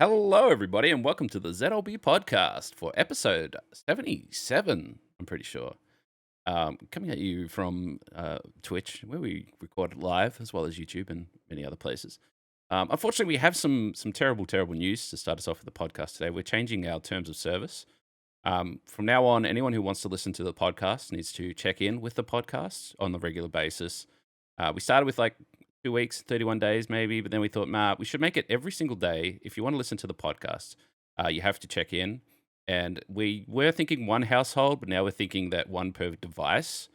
Hello, everybody, and welcome to the ZLBpodcast for episode 77, I'm pretty sure. Coming at you from Twitch, where we record live, as well as YouTube and many other places. Unfortunately, we have some terrible, terrible news to start us off with the podcast today. We're changing our terms of service. From now on, anyone who wants to listen to the podcast needs to check in with the podcast on the regular basis. We started with 2 weeks, 31 days maybe, but then we thought, we should make it every single day. If you want to listen to the podcast, you have to check in. And we were thinking one household, but now we're thinking that one per device.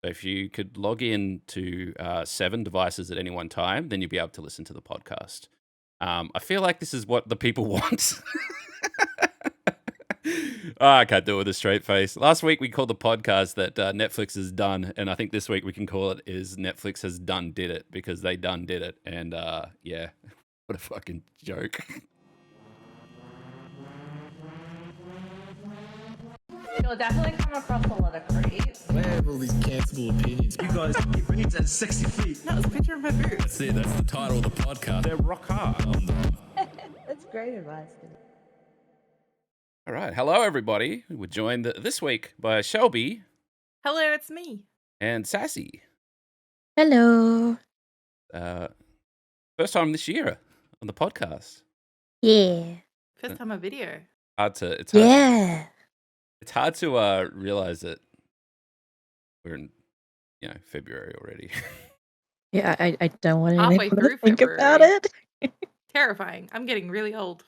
So if you could log in to 7 devices at any one time, then you'll be able to listen to the podcast. I feel like this is what the people want. I can't do it with a straight face. Last week we called the podcast that Netflix is done, and I think this week we can call it is Netflix has did it, because they did it. And yeah, what a fucking joke. You'll definitely come across a lot of creeps. Where have all these cancelable opinions? You guys keep boots at 60 feet. That was a picture of my boots. That's it, that's the title of the podcast. They're rock hard. That's great advice. All right, hello everybody. We're joined this week by Shelby Hello, it's me. and Sassy. Hello. First time this year on the podcast. Yeah. First time a video. Yeah. It's hard to realize that we're in February already. Yeah, I don't want Halfway anyone to through think February. about it. Terrifying. I'm getting really old.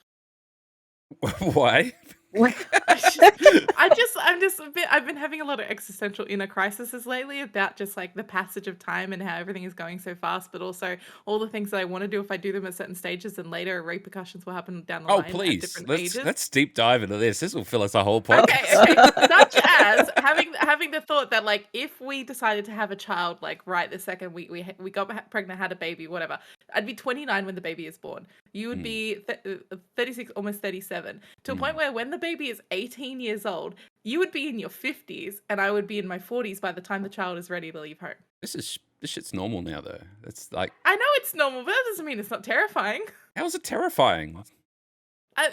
Why? What? I've been having a lot of existential inner crises lately about just like the passage of time and how everything is going so fast, but also all the things that I want to do if I do them at certain stages, and later repercussions will happen down the line at Please, different let's ages. deep dive into this. This will fill us a whole podcast. Okay. Such as having the thought that like if we decided to have a child like right the second we got pregnant, had a baby, whatever, I'd be 29 when the baby is born. You would be 36, almost 37, to a point where when the baby is 18 years old, you would be in your 50s and I would be in my 40s by the time the child is ready to leave home. This shit's normal now, though. It's like, I know it's normal, but that doesn't mean it's not terrifying. how is it terrifying?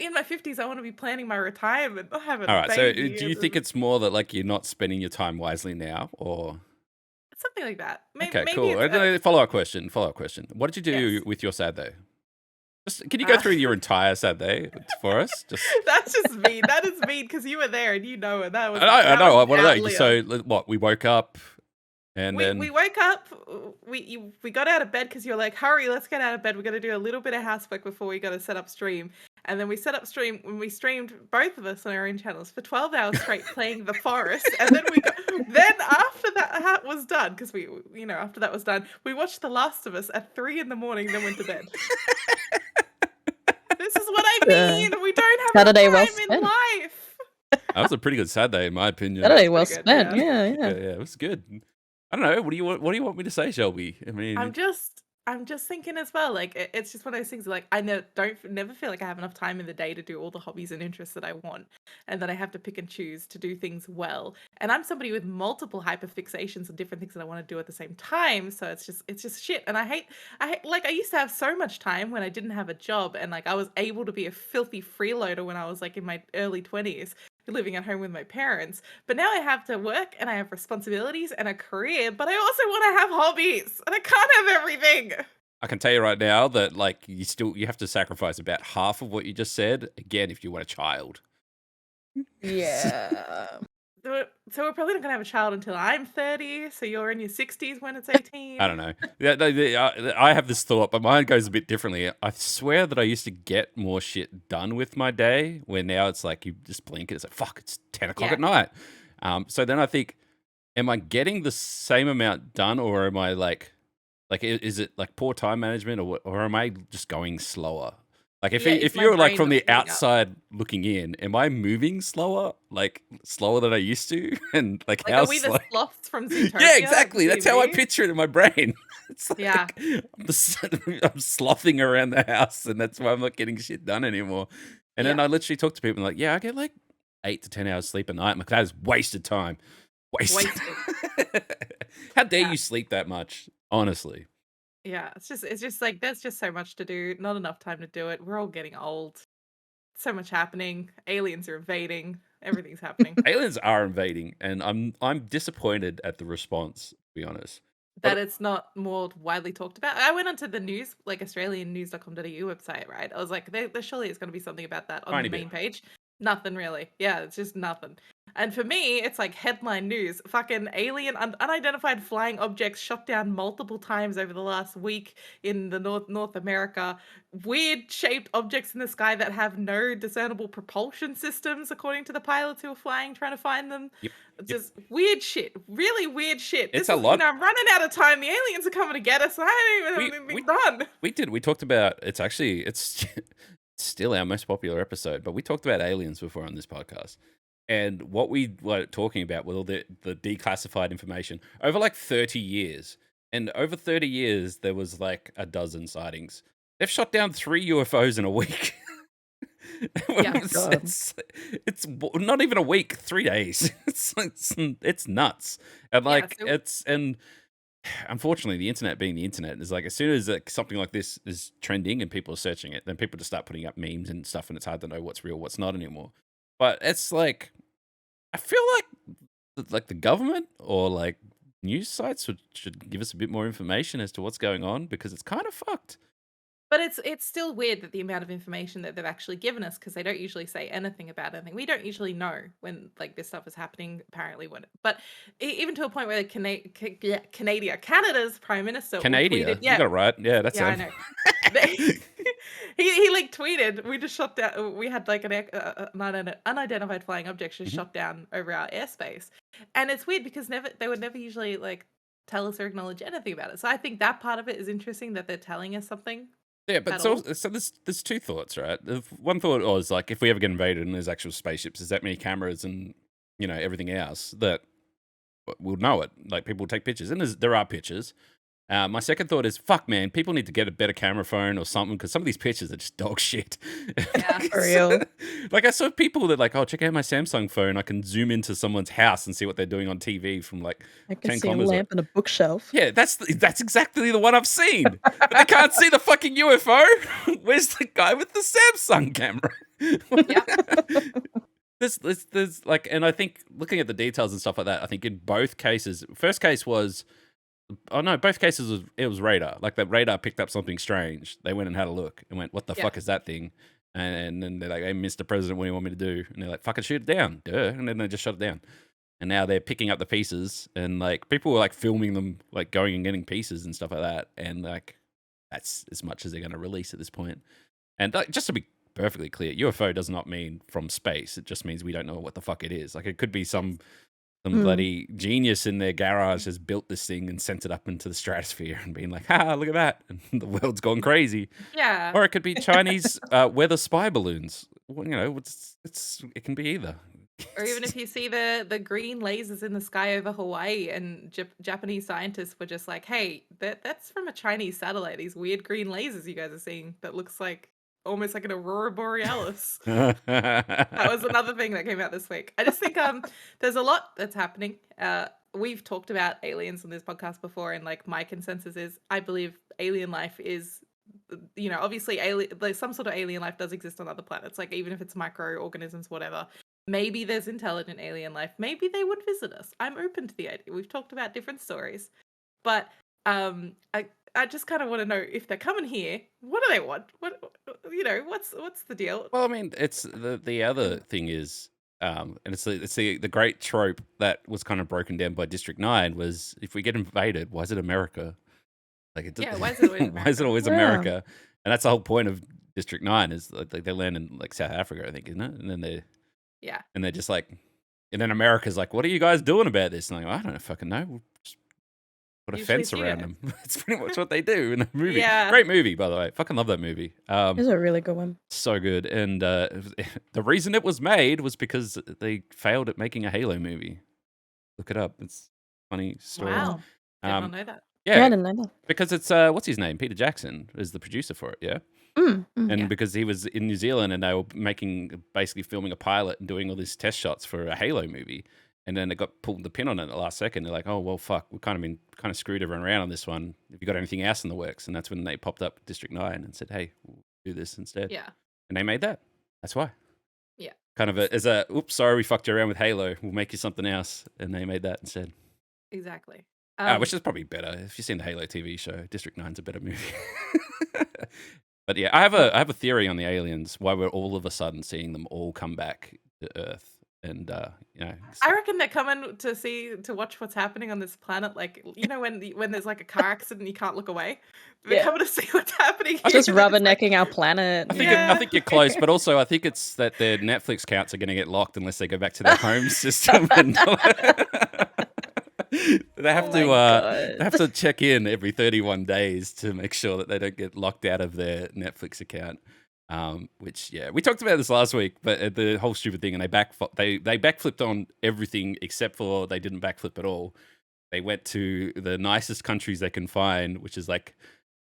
In my 50s, I want to be planning my retirement. I haven't. All right, so do you think it's more that like you're not spending your time wisely now, or something like that? okay, maybe cool. Follow-up question. What did you do with your sad day? Can you go through your entire sad day for us? That's just mean. That is mean because you were there and you know it. That was. I know. What are they? outlier. So what? We woke up, and then we woke up. We got out of bed because you're like, hurry, let's get out of bed. We're gonna do a little bit of housework before we gotta set up stream. And then we set up stream when we streamed both of us on our own channels for 12 hours straight playing The Forest. And then then after that was done, because after that was done, we watched The Last of Us at 3 a.m, then went to bed. This is what I mean. We don't have Saturday enough well time in spent. life. that was a pretty good sad day, in my opinion. Saturday well pretty good, spent. yeah. Yeah. Yeah, it was good. I don't know. What do you want me to say, Shelby? I mean, I'm just thinking as well. Like it's just one of those things. Like I never feel like I have enough time in the day to do all the hobbies and interests that I want, and that I have to pick and choose to do things well. And I'm somebody with multiple hyperfixations and different things that I want to do at the same time. So it's just shit. And I hate like I used to have so much time when I didn't have a job, and like I was able to be a filthy freeloader when I was like in my early 20s. Living at home with my parents, but now I have to work and I have responsibilities and a career, but I also want to have hobbies and I can't have everything. I can tell you right now that like you have to sacrifice about half of what you just said again if you want a child. Yeah. So we're probably not gonna have a child until I'm 30. So you're in your 60s when it's 18. I don't know. I have this thought, but mine goes a bit differently. I swear that I used to get more shit done with my day, where now it's like you just blink and it's like, fuck, it's 10 o'clock at night. So then I think, am I getting the same amount done, or am I like is it like poor time management, or am I just going slower? Like if you're like from the outside looking in, am I moving slower than I used to? And like how are we slow? the sloths from Zootopia? Yeah, exactly. That's how I TV? picture it in my brain. It's like Yeah. I'm slothing around the house, and that's why I'm not getting shit done anymore. And then I literally talk to people like, yeah, I get like 8 to 10 hours sleep a night. I'm like, that is wasted time. Wasted. How dare you sleep that much? Honestly. Yeah, it's just like there's just so much to do, not enough time to do it. We're all getting old. so much happening. Aliens are invading. Everything's happening. Aliens are invading, and I'm disappointed at the response, to be honest. That it's not more widely talked about. I went onto the news, like Australian news.com.au website, right? I was like, there surely is going to be something about that on Tiny the main bit. page. Nothing really. Yeah, it's just nothing. And for me, it's like headline news. Fucking alien unidentified flying objects shot down multiple times over the last week in the North America. Weird shaped objects in the sky that have no discernible propulsion systems, according to the pilots who were flying, trying to find them. Yep. Just weird shit. Really weird shit. It's This a is, lot. I'm running out of time. The aliens are coming to get us. I don't even have anything done. We talked about, it's still our most popular episode, but we talked about aliens before on this podcast. And what we were talking about with all the declassified information over like 30 years. And over 30 years, there was like a dozen sightings. They've shot down 3 UFOs in a week. Yeah. It's not even a week, 3 days. It's nuts. And like, and unfortunately, the internet being the internet is like, as soon as like something like this is trending and people are searching it, then people just start putting up memes and stuff, and it's hard to know what's real, what's not anymore. But it's like, I feel like the government or like news sites should give us a bit more information as to what's going on, because it's kind of fucked. But it's still weird that the amount of information that they've actually given us, because they don't usually say anything about anything. We don't usually know when like this stuff is happening. Apparently, but even to a point where Canada's prime minister Canada, tweeted, you got it right. Yeah, that's I it. know. he like tweeted, we just shot down. We had like an unidentified flying object just shot down over our airspace, and it's weird because they would never usually like tell us or acknowledge anything about it. So I think that part of it is interesting that they're telling us something. Yeah, but so there's two thoughts, right? One thought was like, if we ever get invaded and there's actual spaceships, there's that many cameras and everything else that we'll know it. Like, people will take pictures, and there are pictures. My second thought is, fuck, man, people need to get a better camera phone or something, because some of these pictures are just dog shit. Yeah, for real. Like, I saw people that like, oh, check out my Samsung phone. I can zoom into someone's house and see what they're doing on TV from like I can 10 see a kilometers. lamp and a bookshelf. Yeah, that's exactly the one I've seen. But they can't see the fucking UFO. Where's the guy with the Samsung camera? There's like, and I think looking at the details and stuff like that, I think in both cases, first case was, both cases it was radar. Like, the radar picked up something strange. They went and had a look and went, what the fuck is that thing? And then they're like, hey, Mr. President, what do you want me to do? And they're like, fucking shoot it down. Duh. And then they just shut it down. And now they're picking up the pieces, and like, people were like filming them, like going and getting pieces and stuff like that. And like, that's as much as they're going to release at this point. And just to be perfectly clear, UFO does not mean from space. It just means we don't know what the fuck it is. Like, it could be some bloody genius in their garage has built this thing and sent it up into the stratosphere and been like, look at that. And the world's gone crazy. Yeah. Or it could be Chinese weather spy balloons. Well, it can be either. Or even if you see the green lasers in the sky over Hawaii, and Japanese scientists were just like, hey, that's from a Chinese satellite. These weird green lasers you guys are seeing that looks like almost like an aurora borealis. That was another thing that came out this week. I just think there's a lot that's happening. We've talked about aliens on this podcast before, and like, my consensus is, I believe alien life is, obviously like, some sort of alien life does exist on other planets. Like, even if it's microorganisms, whatever. Maybe there's intelligent alien life. Maybe they would visit us. I'm open to the idea. We've talked about different stories, but I just kind of want to know, if they're coming here, what do they want? What's the deal? Well, I mean, it's the other thing is, and it's the great trope that was kind of broken down by District 9 was, if we get invaded, why is it America? Like, why is it always America? Why is it always America? And that's the whole point of District 9 is like they land in like South Africa, I think, isn't it? And then they're just like, and then America's like, what are you guys doing about this? And I'm like, I don't fucking know. We'll just put a Usually fence see around it. them. That's pretty much what they do in the movie. Yeah. Great movie, by the way. Fucking love that movie. It's a really good one. So good. And the reason it was made was because they failed at making a Halo movie. Look it up. It's a funny story. Wow. Did not Um, know that. Yeah, I Yeah, didn't know that. because it's what's his name? Peter Jackson is the producer for it. Yeah. And Yeah. because he was in New Zealand and they were basically filming a pilot and doing all these test shots for a Halo movie. And then they got pulled the pin on it at the last second. They're like, oh, well, fuck, we've kind of screwed everyone around on this one. Have you got anything else in the works? And that's when they popped up District 9 and said, hey, we'll do this instead. Yeah. And they made that. That's why. Yeah. Kind of as a, oops, sorry, we fucked you around with Halo. We'll make you something else. And they made that instead. Exactly. Which is probably better. If you've seen the Halo TV show, District 9's a better movie. But yeah, I have a theory on the aliens, why we're all of a sudden seeing them all come back to Earth. And, I reckon they're coming to watch what's happening on this planet. Like, you know, when there's like a car accident, you can't look away. They're Yeah. coming to see what's happening. Just here, and it's like- rubbernecking our planet. I think Yeah. I think you're close, but also I think it's that their Netflix accounts are going to get locked unless they go back to their home system. And they have Oh to my they have to check in every 31 days to make sure that they don't get locked out of their Netflix account. Which we talked about this last week, but the whole stupid thing, and they backflipped on everything except for they didn't backflip at all. They went to the nicest countries they can find, which is like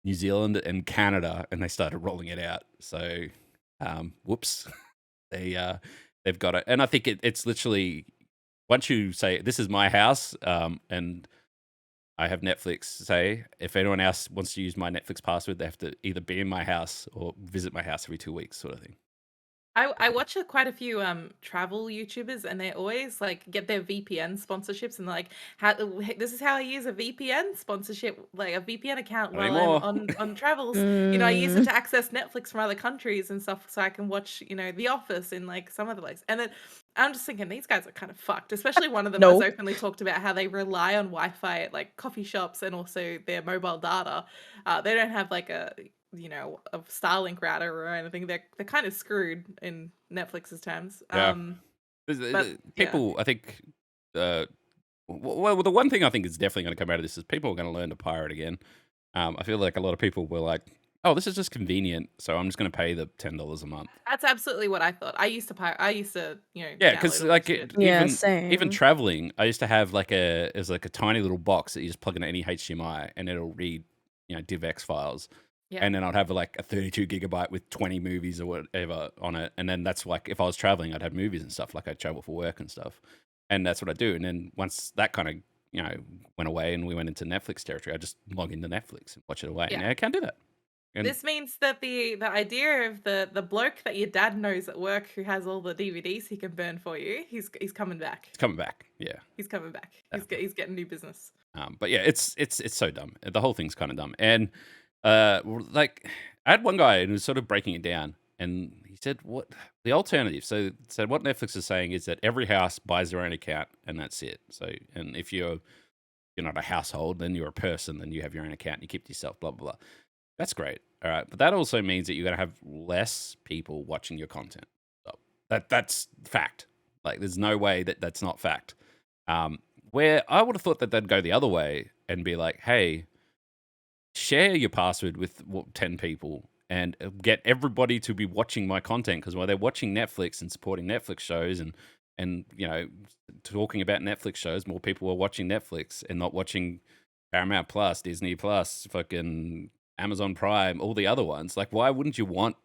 New Zealand and Canada, and they started rolling it out. So, whoops, they've got it, and I think it's literally once you say this is my house, and I have Netflix. Say, if anyone else wants to use my Netflix password, they have to either be in my house or visit my house every 2 weeks, sort of thing. I watch quite a few travel YouTubers, and they always like get their VPN sponsorships, and like this is how I use a VPN sponsorship, like a VPN account Not while anymore. I'm on travels. You know, I use it to access Netflix from other countries and stuff, so I can watch, you know, The Office in like some other place. And then I'm just thinking these guys are kind of fucked. Especially one of them has No. openly talked about how they rely on Wi-Fi at like coffee shops and also their mobile data. They don't have like a Starlink router or anything. They're kind of screwed in Netflix's terms. Yeah. People, I think, well, the one thing I think is definitely going to come out of this is people are going to learn to pirate again. I feel like a lot of people were like, oh, this is just convenient, so I'm just going to pay the $10 a month. That's absolutely what I thought. I used to Yeah, because download all like this shit. Yeah, even same. traveling, I used to have like a tiny little box that you just plug into any HDMI and it'll read, DivX files. Yeah. And then I'd have like a 32 gigabyte with 20 movies or whatever on it. And then that's like, if I was traveling, I'd have movies and stuff, like I'd travel for work and stuff. And that's what I do. And then once that kind of, went away and we went into Netflix territory, I just log into Netflix and watch it away. Yeah. Now I can't do that. And This means that the idea of the bloke that your dad knows at work who has all the DVDs he can burn for you, he's coming back. it's coming back. Yeah. He's coming back. He's getting new business. But yeah, it's so dumb. The whole thing's kind of dumb. And like I had one guy who was sort of breaking it down, and he said what the alternative. So what Netflix is saying is that every house buys their own account, and that's it. So, and if you're not a household, then you're a person, then you have your own account, and you keep it to yourself. Blah blah blah. That's great. All right, but that also means that you're gonna have less people watching your content. So that's fact. Like, there's no way that that's not fact. Where I would have thought that they'd go the other way and be like, hey, share your password with 10 people and get everybody to be watching my content, because while they're watching Netflix and supporting Netflix shows and talking about Netflix shows, more people are watching Netflix and not watching Paramount Plus, Disney Plus, fucking Amazon Prime, all the other ones. Like, why wouldn't you want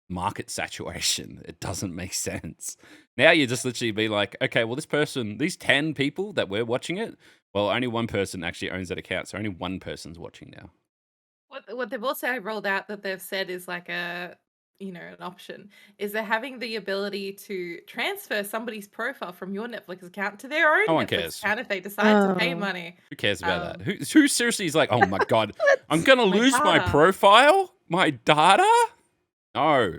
market saturation? It doesn't make sense. Now you just literally be like, okay, well, these 10 people that we're watching it, well, only one person actually owns that account, so only one person's watching now. What they've also rolled out that they've said is like an option is they're having the ability to transfer somebody's profile from your Netflix account to their own No one Netflix cares. account if they decide to pay Oh. money. Who cares about that? Who seriously is like, oh my God, I'm going to My lose my data. profile? My data? No.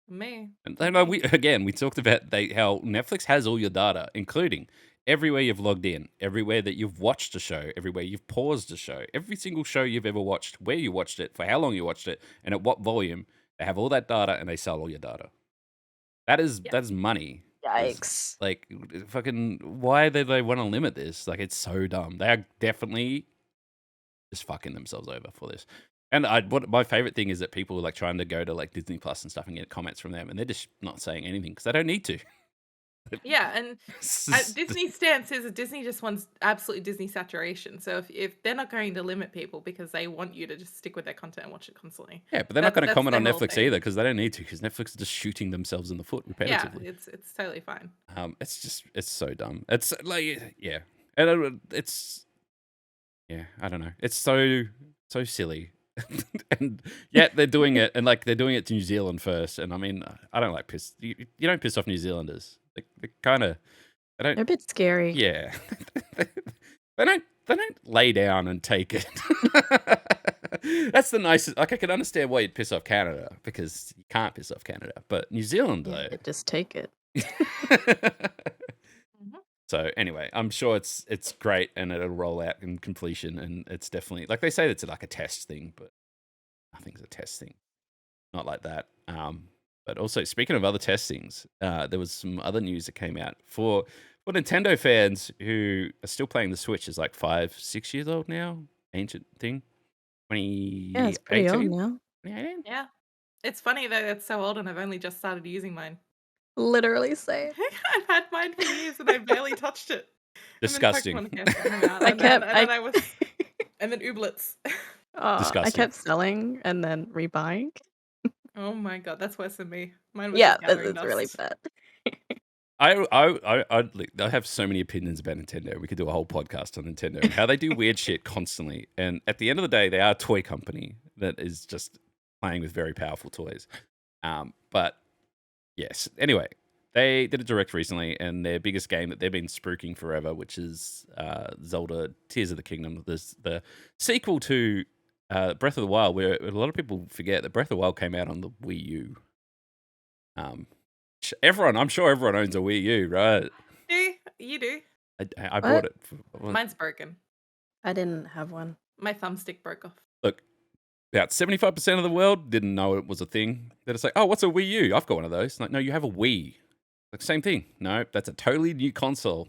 Me. And we talked about how Netflix has all your data, including everywhere you've logged in, everywhere that you've watched a show, everywhere you've paused a show, every single show you've ever watched, where you watched it, for how long you watched it, and at what volume. They have all that data and they sell all your data. That is money. Yikes. Like, fucking, why do they want to limit this? Like, it's so dumb. They are definitely just fucking themselves over for this. And what my favorite thing is that people are like trying to go to like Disney Plus and stuff and get comments from them, and they're just not saying anything because they don't need to. Yeah, and Disney's stance is that Disney just wants absolutely Disney saturation. So if they're not going to limit people because they want you to just stick with their content and watch it constantly. Yeah, but they're not going to That's comment on their whole Netflix thing. either because they don't need to, because Netflix is just shooting themselves in the foot Yeah, repetitively. it's totally fine. It's so dumb. It's like, and I don't know. It's so silly. And yet they're doing it, and like they're doing it to New Zealand first. And I mean, I don't like piss. You don't piss off New Zealanders. They kind of, they They're a don't. bit scary. Yeah, they don't lay down and take it. That's the nicest. Like I can understand why you'd piss off Canada because you can't piss off Canada, but New Zealand Yeah, though. they just take it. Mhm. So anyway, I'm sure it's great and it'll roll out in completion, and it's definitely like they say it's like a test thing, but I think it's a test thing, not like that. But also speaking of other test things, there was some other news that came out for Nintendo fans who are still playing the Switch. Is like 5-6 years old now, ancient thing. Yeah, it's pretty old 2018? now. 2018? Yeah. It's funny that it's so old and I've only just started using mine. Literally same. I've had mine for years and I barely touched it. Disgusting. And then Pokemon came out, I and kept then I was, and then Ooblets. I Disgusting. kept selling and then rebuying. Oh my god, that's worse than me. Mine was Yeah, just gathering it's really dust. bad. I have so many opinions about Nintendo. We could do a whole podcast on Nintendo and how they do weird shit constantly. And at the end of the day, they are a toy company that is just playing with very powerful toys. But yes, anyway, they did a direct recently, and their biggest game that they've been spruiking forever, which is Zelda Tears of the Kingdom. There's the sequel to Breath of the Wild, where a lot of people forget that Breath of the Wild came out on the Wii U. I'm sure everyone owns a Wii U, right? You do. I bought it. Mine's broken. I didn't have one. My thumbstick broke off. Look, about 75% of the world didn't know it was a thing. They're just like, oh, what's a Wii U? I've got one of those. Like, no, you have a Wii. Like, same thing. No, that's a totally new console.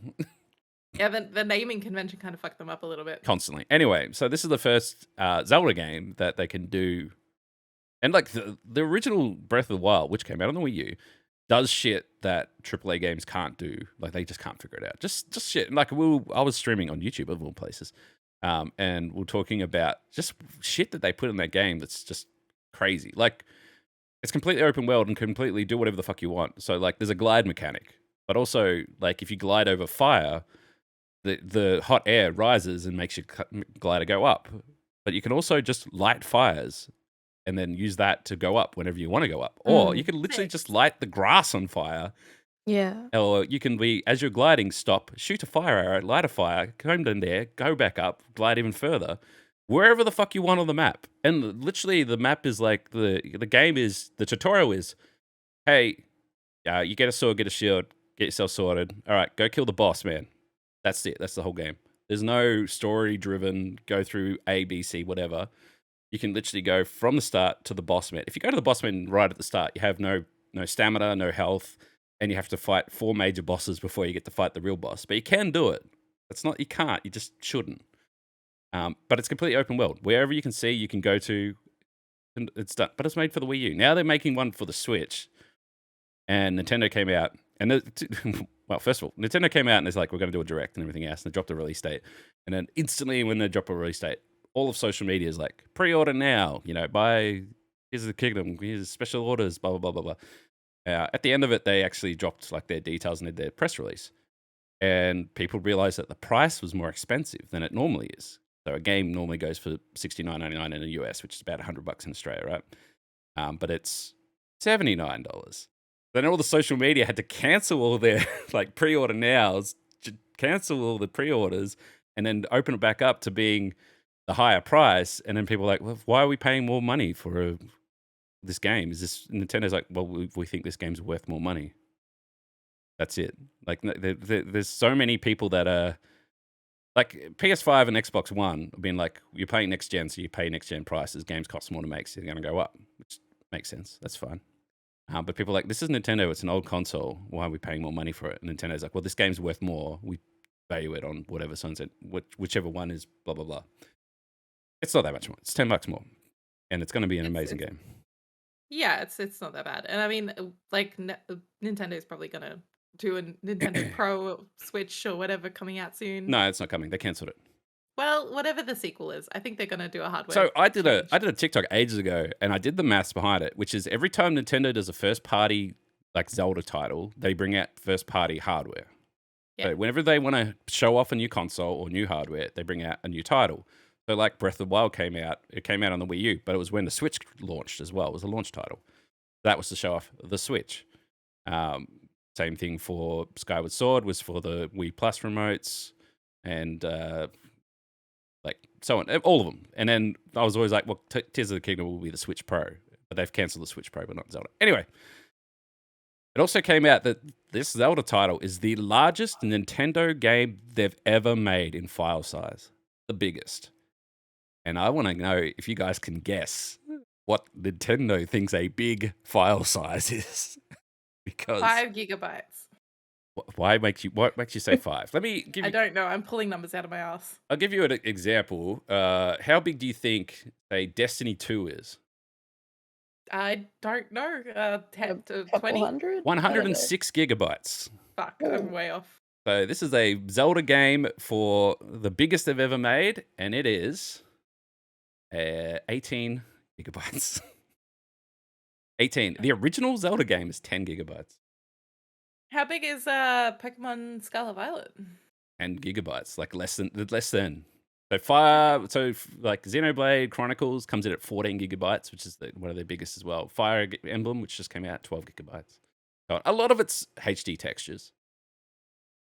Yeah, the naming convention kind of fucked them up a little bit. Constantly. Anyway, so this is the first Zelda game that they can do. And like the original Breath of the Wild, which came out on the Wii U, does shit that AAA games can't do. Like they just can't figure it out. Just shit. Like I was streaming on YouTube of all places, and we're talking about just shit that they put in that game that's just crazy. Like it's completely open world and completely do whatever the fuck you want. So like there's a glide mechanic, but also like if you glide over fire, the hot air rises and makes your glider go up. But you can also just light fires and then use that to go up whenever you want to go up. Or you can literally just light the grass on fire. Yeah. Or you can be, as you're gliding, stop, shoot a fire arrow, light a fire, come down there, go back up, glide even further, wherever the fuck you want on the map. And literally the map is like, the game is, the tutorial is, hey, you get a sword, get a shield, get yourself sorted. All right, go kill the boss, man. That's it. That's the whole game. There's no story-driven, go through A, B, C, whatever. You can literally go from the start to the boss man. If you go to the boss man right at the start, you have no stamina, no health, and you have to fight 4 major bosses before you get to fight the real boss. But you can do it. You can't. You just shouldn't. But it's completely open world. Wherever you can see, you can go to, and it's done. But it's made for the Wii U. Now they're making one for the Switch, and Nintendo came out. And well, first of all, Nintendo came out and it's like, we're going to do a direct and everything else, and they dropped a release date. And then instantly, when they drop a release date, all of social media is like, pre-order now, buy, here's the Kingdom, here's special orders, blah, blah, blah, blah, blah. At the end of it, they actually dropped like their details and did their press release. And people realized that the price was more expensive than it normally is. So a game normally goes for $69.99 in the US, which is about $100 in Australia, right? But it's $79. Then all the social media had to cancel all their like pre-order nows, cancel all the pre-orders, and then open it back up to being the higher price. And then people are like, well, why are we paying more money for this game? Is this Nintendo's like, well, we think this game's worth more money. That's it. Like there's so many people that are like PS5 and Xbox One have been like, you're paying next gen, so you pay next gen prices. Games cost more to make, so they're going to go up, which makes sense. That's fine. But people are like, this is Nintendo. It's an old console. Why are we paying more money for it? And Nintendo's like, well, this game's worth more. We value it on whatever sunset, whichever one is blah, blah, blah. It's not that much more. It's $10 more. And it's going to be an amazing game. Yeah, it's not that bad. And I mean, like Nintendo is probably going to do a Nintendo Pro Switch or whatever coming out soon. No, it's not coming. They cancelled it. Well, whatever the sequel is, I think they're going to do a hardware. So I did change. a TikTok ages ago, and I did the maths behind it, which is every time Nintendo does a first party like Zelda title, they bring out first party hardware. Yeah. So whenever they want to show off a new console or new hardware, they bring out a new title. So like Breath of the Wild came out, it came out on the Wii U, but it was when the Switch launched as well. It was a launch title. That was to show off the Switch. Same thing for Skyward Sword was for the Wii Plus remotes, and like so on, all of them. And then I was always like, well, Tears of the Kingdom will be the Switch Pro, but they've cancelled the Switch Pro, but not Zelda. Anyway, it also came out that this Zelda title is the largest Nintendo game they've ever made in file size, the biggest. And I want to know if you guys can guess what Nintendo thinks a big file size is. Because 5 gigabytes. what makes you say 5? Let me give you. I don't know. I'm pulling numbers out of my ass. I'll give you an example. How big do you think a Destiny 2 is? I don't know. 10 to Couple 20? hundred? 106 gigabytes. Fuck, I'm way off. So this is a Zelda game for the biggest they've ever made, and it is 18 gigabytes. 18. The original Zelda game is 10 gigabytes. How big is Pokemon Scarlet Violet? 10 gigabytes, like less than. So like Xenoblade Chronicles comes in at 14 gigabytes, which is one of their biggest as well. Fire Emblem, which just came out, 12 gigabytes. So a lot of it's HD textures.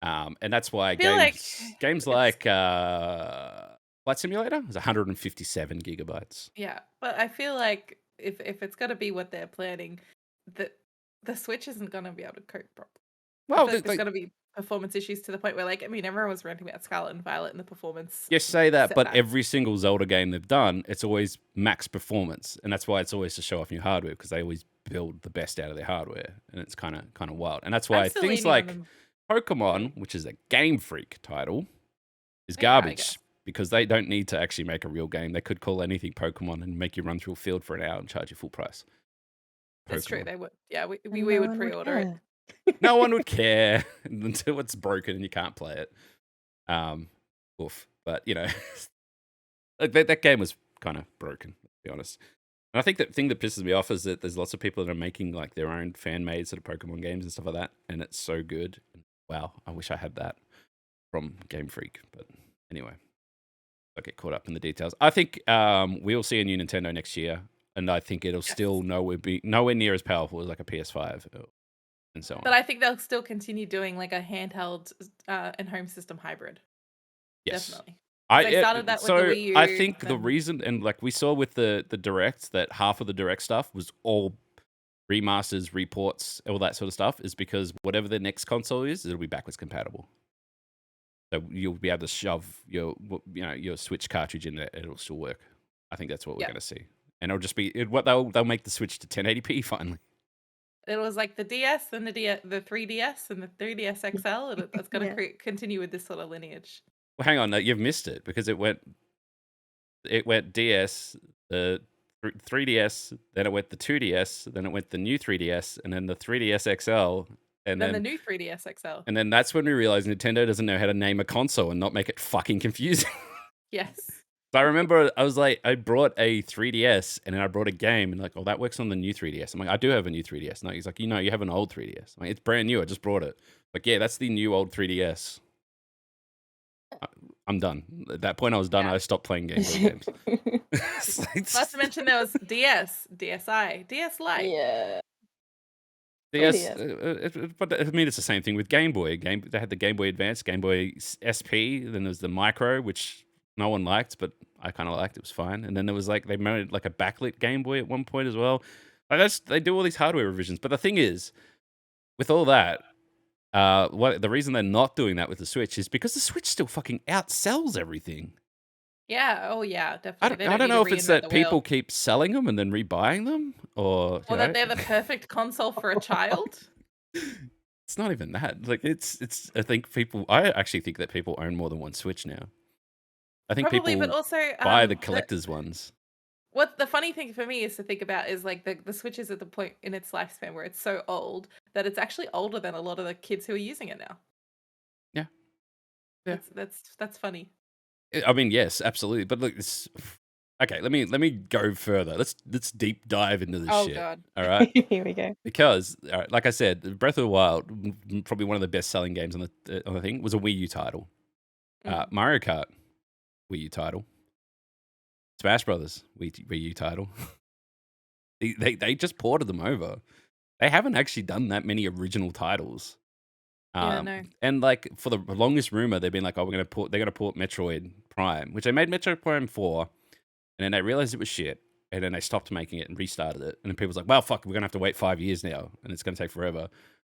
And that's why games like Flight Simulator is 157 gigabytes. Yeah, but I feel like if it's going to be what they're planning, the Switch isn't going to be able to cope properly. Well, there's going to be performance issues to the point where, like, I mean, everyone was ranting about Scarlet and Violet and the performance. You say that, but setbacks. every single Zelda game they've done, it's always max performance, and that's why it's always to show off new hardware, because they always build the best out of their hardware, and it's kind of wild. And that's why things like Pokemon, which is a Game Freak title, is garbage, because they don't need to actually make a real game. They could call anything Pokemon and make you run through a field for an hour and charge you full price. That's true. They would. Yeah, we No would one pre-order it. care. No one would care until it's broken and you can't play it. Oof. But, you know, that game was kind of broken, to be honest. And I think the thing that pisses me off is that there's lots of people that are making like their own fan-made sort of Pokemon games and stuff like that, and it's so good. Wow, I wish I had that from Game Freak. But anyway, I get caught up in the details. I think we'll see a new Nintendo next year, and I think it'll still nowhere near as powerful as like a PS5 and so on. But I think they'll still continue doing like a handheld and home system hybrid. Yes. Definitely. They started that with the Wii U, I think the then- reason, and like we saw with the Direct, that half of the Direct stuff was all remasters, reports, all that sort of stuff, is because whatever the next console is, it'll be backwards compatible. So you'll be able to shove your Switch cartridge in there, and it'll still work. I think that's what we're going to see, and it'll just be they'll make the Switch to 1080p finally. It was like the DS, then the 3DS, and the 3DS XL, and it's going to continue with this sort of lineage. Well, hang on, no, you've missed it, because it went DS, the 3DS, then it went the 2DS, then it went the new 3DS, and then the 3DS XL, and then the new 3DS XL. And then that's when we realized Nintendo doesn't know how to name a console and not make it fucking confusing. Yes. So I remember I was like, I brought a 3DS and then I brought a game and like, oh, that works on the new 3DS. I'm like, I do have a new 3DS. No, he's like, you have an old 3DS. I'm like, it's brand new. I just brought it. Like, yeah, that's the new old 3DS. I'm done. At that point, I was done. Yeah. I stopped playing Game Boy games. Not to mention there was DS, DSi, DS Lite. Yeah. DS, but I mean, it's the same thing with Game Boy. They had the Game Boy Advance, Game Boy SP. Then there's the Micro, which no one liked, but I kind of liked. It was fine. And then there was like they made like a backlit Game Boy at one point as well. Like they do all these hardware revisions. But the thing is, with all that, the reason they're not doing that with the Switch is because the Switch still fucking outsells everything. Yeah. Oh, yeah. Definitely. I don't know if it's that people keep selling them and then rebuying them, or that they're the perfect console for a child. It's not even that. Like it's. I actually think that people own more than one Switch now. I think Probably, people but also buy the collector's ones. What the funny thing for me is to think about is like the Switch is at the point in its lifespan where it's so old that it's actually older than a lot of the kids who are using it now. Yeah. That's funny. I mean, yes, absolutely. But look, okay. Let me go further. Let's deep dive into this shit. Oh God! All right. Here we go. Because, all right, like I said, Breath of the Wild, probably one of the best-selling games on the thing, was a Wii U title. Mario Kart, Wii U title. Smash Brothers Wii U title. They just ported them over. They haven't actually done that many original titles. Yeah, no. And like for the longest rumor, they've been like, oh, they're gonna port Metroid Prime, which they made Metroid Prime 4, and then they realized it was shit, and then they stopped making it and restarted it. And then people's like, well, fuck, we're gonna have to wait 5 years now, and it's gonna take forever. And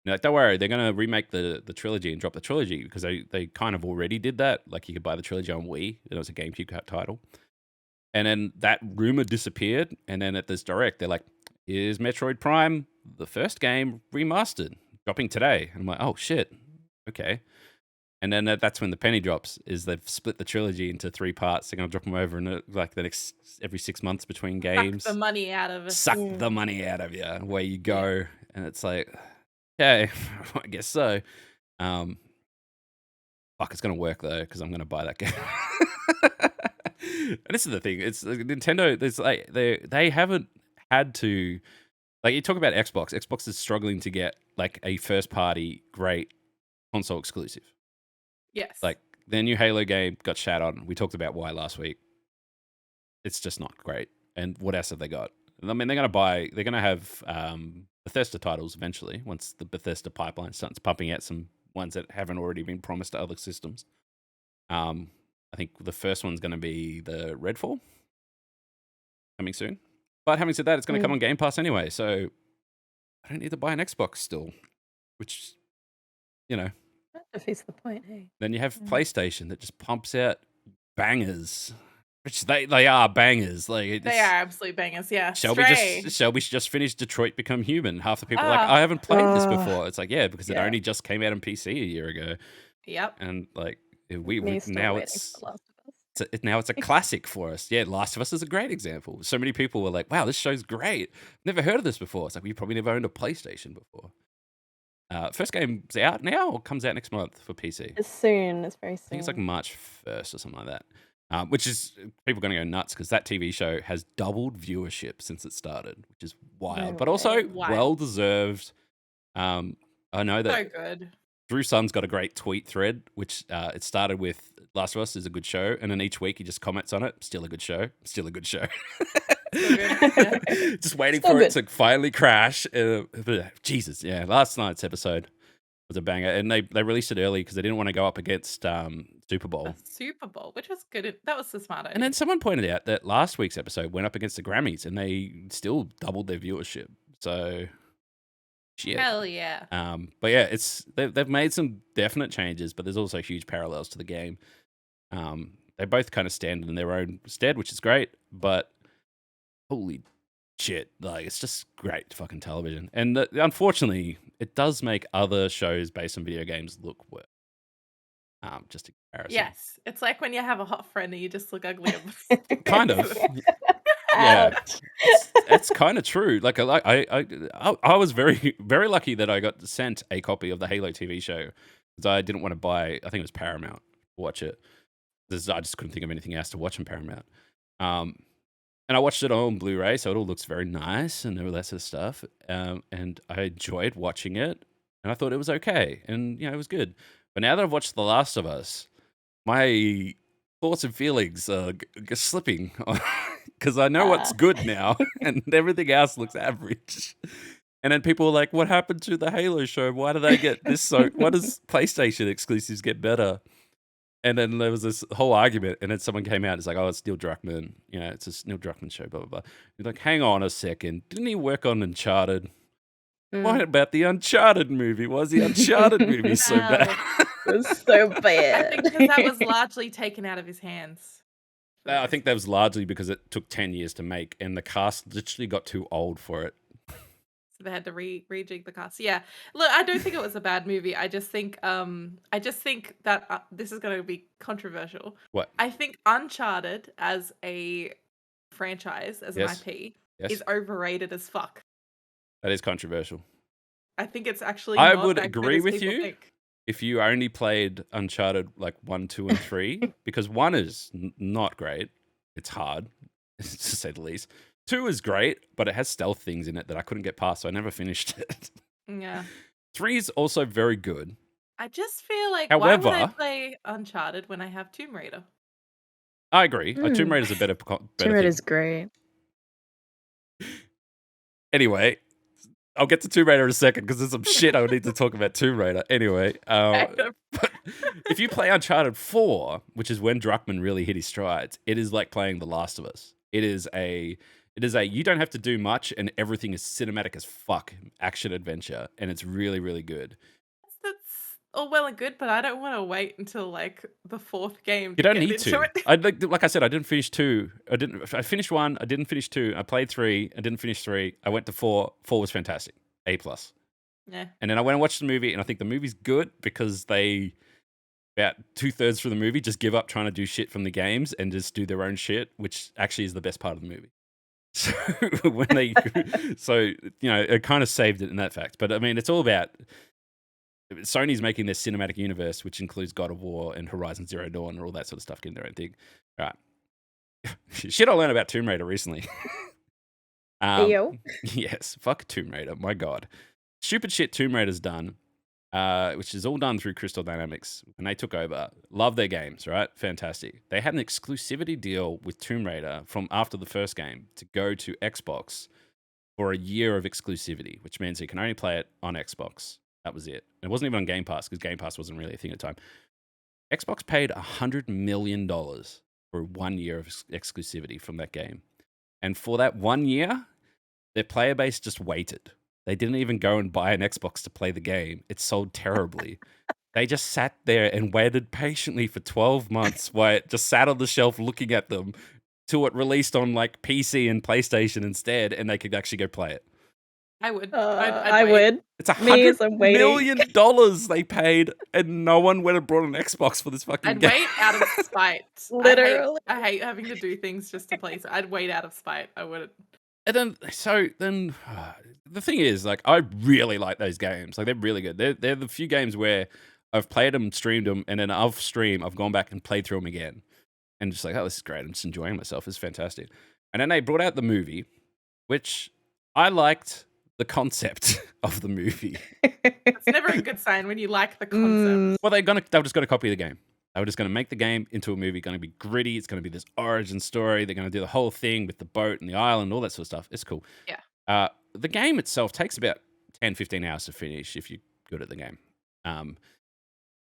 they're like, don't worry, they're gonna remake the trilogy and drop the trilogy because they kind of already did that. Like you could buy the trilogy on Wii, and it was a GameCube title. And then that rumor disappeared, and then at this direct, they're like, here's Metroid Prime, the first game remastered, dropping today. And I'm like, oh shit, okay. And then that's when the penny drops, is they've split the trilogy into 3 parts. They're going to drop them over in like the next every 6 months between games. Suck the money out of it. Suck the money out of you. Away you go. Yeah. And it's like, okay, I guess so. Fuck, it's going to work though, because I'm going to buy that game. And this is the thing. It's Nintendo. There's like they haven't had to, like, you talk about Xbox. Xbox is struggling to get like a first party great console exclusive. Yes. Like their new Halo game got shat on. We talked about why last week. It's just not great. And what else have they got? I mean, they're going to have Bethesda titles eventually once the Bethesda pipeline starts pumping out some ones that haven't already been promised to other systems. I think the first one's going to be the Redfall coming soon. But having said that, it's going to come on Game Pass anyway, so I don't need to buy an Xbox still, which, you know. That defeats the point, hey. Then you have PlayStation that just pumps out bangers, which they are bangers. Like they are absolute bangers, yeah. Shelby just finished Detroit Become Human. Half the people are like, I haven't played this before. It's like, yeah, because it only just came out on PC a year ago. Yep. And like, now it's a classic for us. Yeah, Last of Us is a great example. So many people were like, wow, this show's great. Never heard of this before. It's like, you probably never owned a PlayStation before. First game's out now or comes out next month for PC? It's soon. It's very soon. I think it's like March 1st or something like that. Which is, people are going to go nuts because that TV show has doubled viewership since it started, which is wild, but also well-deserved. I know that so good. Drew Sun's got a great tweet thread, which it started with Last of Us is a good show, and then each week he just comments on it. Still a good show. Still a good show. Just waiting for it to finally crash. Jesus, yeah. Last night's episode was a banger, and they released it early because they didn't want to go up against Super Bowl. Super Bowl, which was good. That was the smart idea. And then someone pointed out that last week's episode went up against the Grammys, and they still doubled their viewership. So. Shit. Hell yeah. But yeah, they've made some definite changes, but there's also huge parallels to the game. They both kind of stand in their own stead, which is great, but holy shit, like it's just great fucking television. And unfortunately, it does make other shows based on video games look worse. Just in comparison. Yes, it's like when you have a hot friend and you just look ugly. Kind of. Yeah, it's kind of true. Like I was very, very lucky that I got sent a copy of the Halo TV show because I didn't want to buy. I think it was Paramount to watch it. I just couldn't think of anything else to watch on Paramount. And I watched it on Blu-ray, so it all looks very nice and all that sort of stuff. And I enjoyed watching it, and I thought it was okay, and it was good. But now that I've watched The Last of Us, my thoughts and feelings are slipping because I know what's good now and everything else looks average. And then people are like, what happened to the Halo show? Why do they get this why does PlayStation exclusives get better? And then there was this whole argument, and then someone came out and it's like, oh, it's Neil Druckmann. It's a Neil Druckmann show, blah, blah, blah. You're like, hang on a second. Didn't he work on Uncharted? What about the Uncharted movie? Was the Uncharted movie so bad? It was so bad. I think because that was largely taken out of his hands. I think that was largely because it took 10 years to make, and the cast literally got too old for it. So they had to rejig the cast. Yeah, look, I don't think it was a bad movie. I just think that this is going to be controversial. What? I think Uncharted as a franchise, as an IP, is overrated as fuck. That is controversial. I think it's actually. I not would that agree good as with people you think. if you only played Uncharted like 1, 2, and 3, because 1 is not great. It's hard, to say the least. 2 is great, but it has stealth things in it that I couldn't get past, so I never finished it. Yeah. 3 is also very good. I just feel like, However, why would I play Uncharted when I have Tomb Raider? I agree. Tomb Raider's a better Tomb thing. Raider's great. Anyway, I'll get to Tomb Raider in a second because there's some shit I would need to talk about Tomb Raider. Anyway, but if you play Uncharted 4, which is when Druckmann really hit his strides, it is like playing The Last of Us. It is a you don't have to do much and everything is cinematic as fuck action adventure, and it's really, really good. That's all well and good, but I don't want to wait until like the fourth game. You don't get need into to. it. Like I said, I didn't finish 2. I finished 1. I didn't finish 2. I played 3. I didn't finish 3. I went to 4. 4 was fantastic. A+. Yeah. And then I went and watched the movie, and I think the movie's good because they, about 2/3 through the movie, just give up trying to do shit from the games and just do their own shit, which actually is the best part of the movie. So when they, it kind of saved it in that fact. But I mean, it's all about Sony's making their cinematic universe, which includes God of War and Horizon Zero Dawn and all that sort of stuff, getting their own thing. All right. Shit I learned about Tomb Raider recently. Yo. Yes, fuck Tomb Raider. My God. Stupid shit Tomb Raider's done, which is all done through Crystal Dynamics. When they took over, love their games, right? Fantastic. They had an exclusivity deal with Tomb Raider from after the first game to go to Xbox for a year of exclusivity, which means you can only play it on Xbox. That was it. And it wasn't even on Game Pass because Game Pass wasn't really a thing at the time. Xbox paid $100 million for 1 year of exclusivity from that game. And for that 1 year, their player base just waited. They didn't even go and buy an Xbox to play the game. It sold terribly. They just sat there and waited patiently for 12 months while it just sat on the shelf looking at them till it released on like PC and PlayStation instead, and they could actually go play it. I would. I wait. would. It's Me as $100 I'm waiting. million they paid, and no one went and brought an Xbox for this fucking I'd game. wait out of spite. Literally. I hate having to do things just to play. So I'd wait out of spite. I wouldn't. And then the thing is, like, I really like those games. Like, they're really good. They're the few games where I've played them, streamed them, and then off stream, I've gone back and played through them again. And just like, oh, this is great. I'm just enjoying myself. It's fantastic. And then they brought out the movie, which I liked the concept of the movie. It's never a good sign when you like the concept. Well, they were just going to copy the game. They were just going to make the game into a movie, going to be gritty. It's going to be this origin story. They're going to do the whole thing with the boat and the island, all that sort of stuff. It's cool. Yeah. The game itself takes about 10, 15 hours to finish if you're good at the game.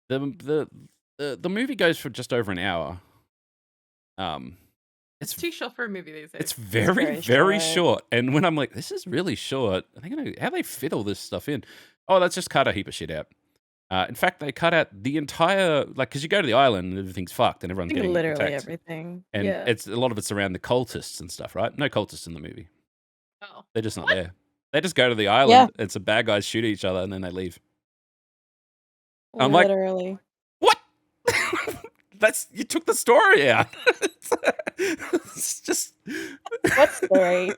The movie goes for just over an hour. It's too short for a movie these days. It's very, very short. And when I'm like, this is really short, how they fit all this stuff in? Oh, let's just cut a heap of shit out. In fact, they cut out the entire, like, because you go to the island and everything's fucked and everyone's getting literally attacked. everything. And Yeah. a lot of it's around the cultists and stuff, right? No cultists in the movie. Oh. They're just not there. They just go to the island and some bad guys shoot each other and then they leave. I'm like, Literally. what? You took the story out. It's just What story?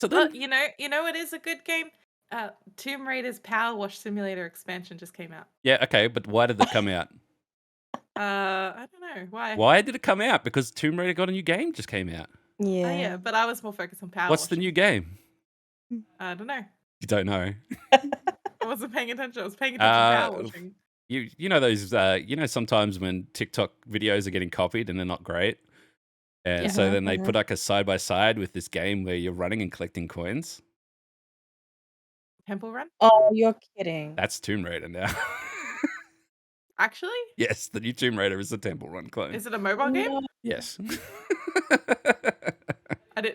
So Well, then, you know it is a good game. Tomb Raider's Power Wash Simulator expansion just came out. yeah, okay, but why did it come out? I don't know why. Why did it come out? Because Tomb Raider got a new game just came out. Oh, Yeah. yeah, but I was more focused on Power. What's the new game? I don't know. You don't know. I wasn't paying attention. I was paying attention to Power Washing. You know those sometimes when TikTok videos are getting copied and they're not great. And so then they put like a side by side with this game where you're running and collecting coins. Temple Run? Oh, you're kidding. That's Tomb Raider now. Actually? Yes, the new Tomb Raider is a Temple Run clone. Is it a mobile game? Yes.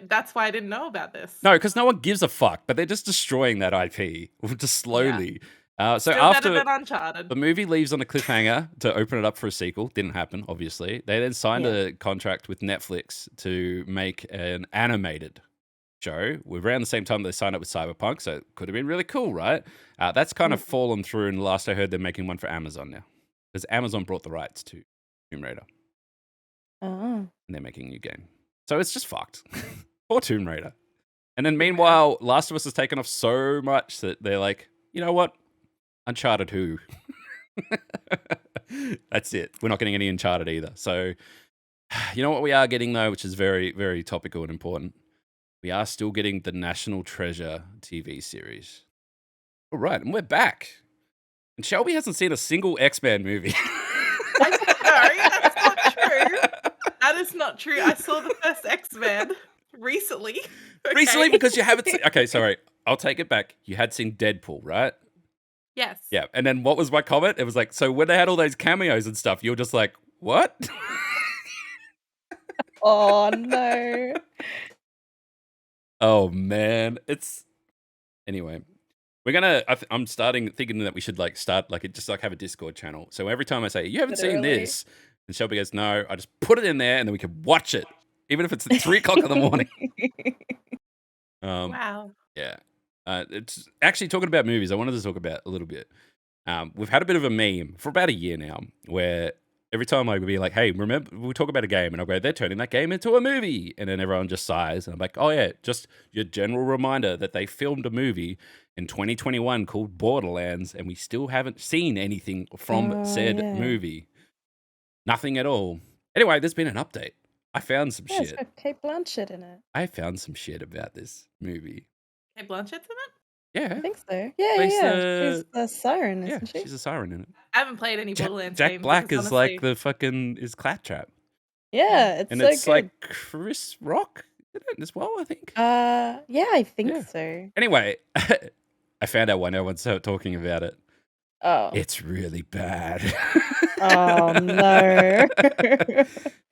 That's why I didn't know about this. No, because no one gives a fuck, but they're just destroying that IP just slowly. So Still after better than Uncharted. the movie leaves on a cliffhanger to open it up for a sequel, didn't happen, obviously. They then signed a contract with Netflix to make an animated show. Around the same time they signed up with Cyberpunk, so it could have been really cool, right? That's kind of fallen through, and last I heard they're making one for Amazon now. Because Amazon brought the rights to Tomb Raider. Oh. And they're making a new game. So it's just fucked. Poor Tomb Raider. And then meanwhile, Last of Us has taken off so much that they're like, you know what? Uncharted who? That's it. We're not getting any Uncharted either. So, you know what we are getting, though, which is very, very topical and important? We are still getting the National Treasure TV series. All right, and we're back. And Shelby hasn't seen a single Xmen movie. I'm sorry, that's not true. That is not true. I saw the first Xmen recently. Recently, okay? because you haven't seen. Okay, sorry. I'll take it back. You had seen Deadpool, right? Yes. Yeah. And then what was my comment? It was like, so when they had all those cameos and stuff, you were just like, what? Oh no. Oh man, it's anyway. We're gonna. I'm starting thinking that we should like start like just like have a Discord channel. So every time I say you haven't seen Literally. this, and Shelby goes, no, I just put it in there, and then we can watch it, even if it's at 3 o'clock in the morning. Wow. Yeah. It's actually talking about movies. I wanted to talk about a little bit. We've had a bit of a meme for about a year now, where every time I would be like, "Hey, remember we'll talk about a game," and I'll go, "They're turning that game into a movie," and then everyone just sighs, and I'm like, "Oh yeah, just your general reminder that they filmed a movie in 2021 called Borderlands, and we still haven't seen anything from Oh, said yeah. movie. Nothing at all." Anyway, there's been an update. I found some Yeah, it's shit. got Kate Blanchett in it. I found some shit about this movie. Kate Blanchett's in it? Yeah. I think so. Yeah, Plays yeah. the- She's the siren, Yeah, isn't she? she's a siren in it. I haven't played any Borderlands Jack games. Black because is like honestly- the fucking is Claptrap, Yeah, it's and so it's good. like Chris Rock in it as well, I think. Yeah, I think Yeah. so. Anyway, I found out why no one's talking about it. Oh. It's really bad. Oh no.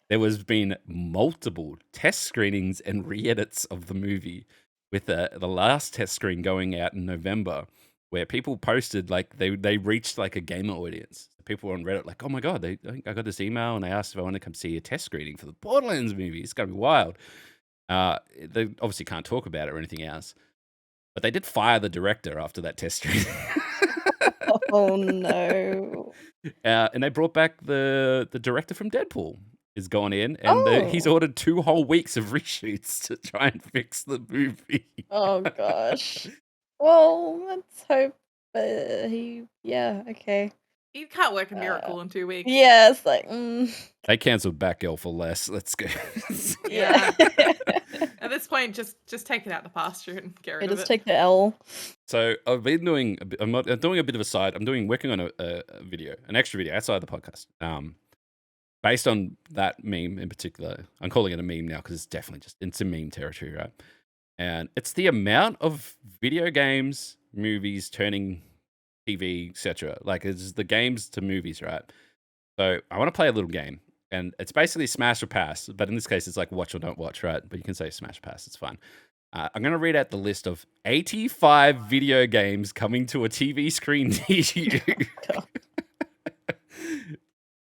There was been multiple test screenings and re-edits of the movie, with the last test screen going out in November, where people posted like they reached like a gamer audience. People were on Reddit like, "Oh my god, I got this email and they asked if I want to come see a test screening for the Borderlands movie. It's gonna be wild." They obviously can't talk about it or anything else, but they did fire the director after that test screening. Oh no. And they brought back the director from Deadpool is gone in, and he's Oh. ordered 2 whole weeks of reshoots to try and fix the movie. Oh gosh. Well, let's hope yeah, okay. You can't work a miracle in 2 weeks. Yeah, it's like They cancelled Batgirl for less. Let's go. Yeah. At this point, just take it out the pasture and get rid I of just it. take the L. So I've been doing. I'm doing a bit of a side. Working on a video, an extra video outside the podcast. Based on that meme in particular. I'm calling it a meme now because it's definitely it's in meme territory, right? And it's the amount of video games, movies turning TV, etc. Like it's the games to movies, right? So I want to play a little game, and it's basically smash or pass. But in this case, it's like watch or don't watch, right? But you can say smash pass. It's fine. I'm going to read out the list of 85 video games coming to a TV screen near you.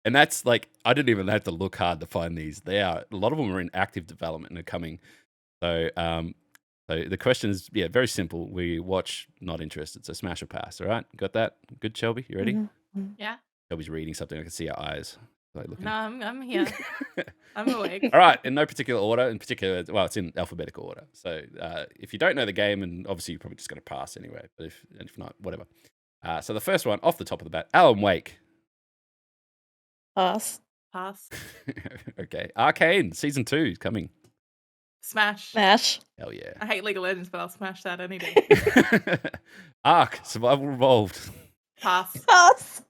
And that's like, I didn't even have to look hard to find these. A lot of them are in active development and are coming. So, so the question is, very simple. We watch, not interested. So smash or pass. All right, got that? Good, Shelby. You ready? Mm-hmm. Yeah. Shelby's reading something. I can see her eyes. Like looking. No, I'm here. I'm awake. All right, in no particular order. In particular, well, it's in alphabetical order. So if you don't know the game, and obviously you're probably just going to pass anyway. But if not, whatever. So the first one, off the top of the bat, Alan Wake. Pass. Pass. Okay, Arcane season 2 is coming. Smash. Smash. Hell yeah. I hate League of Legends, but I'll smash that any day. Ark Survival Evolved. Pass. Pass.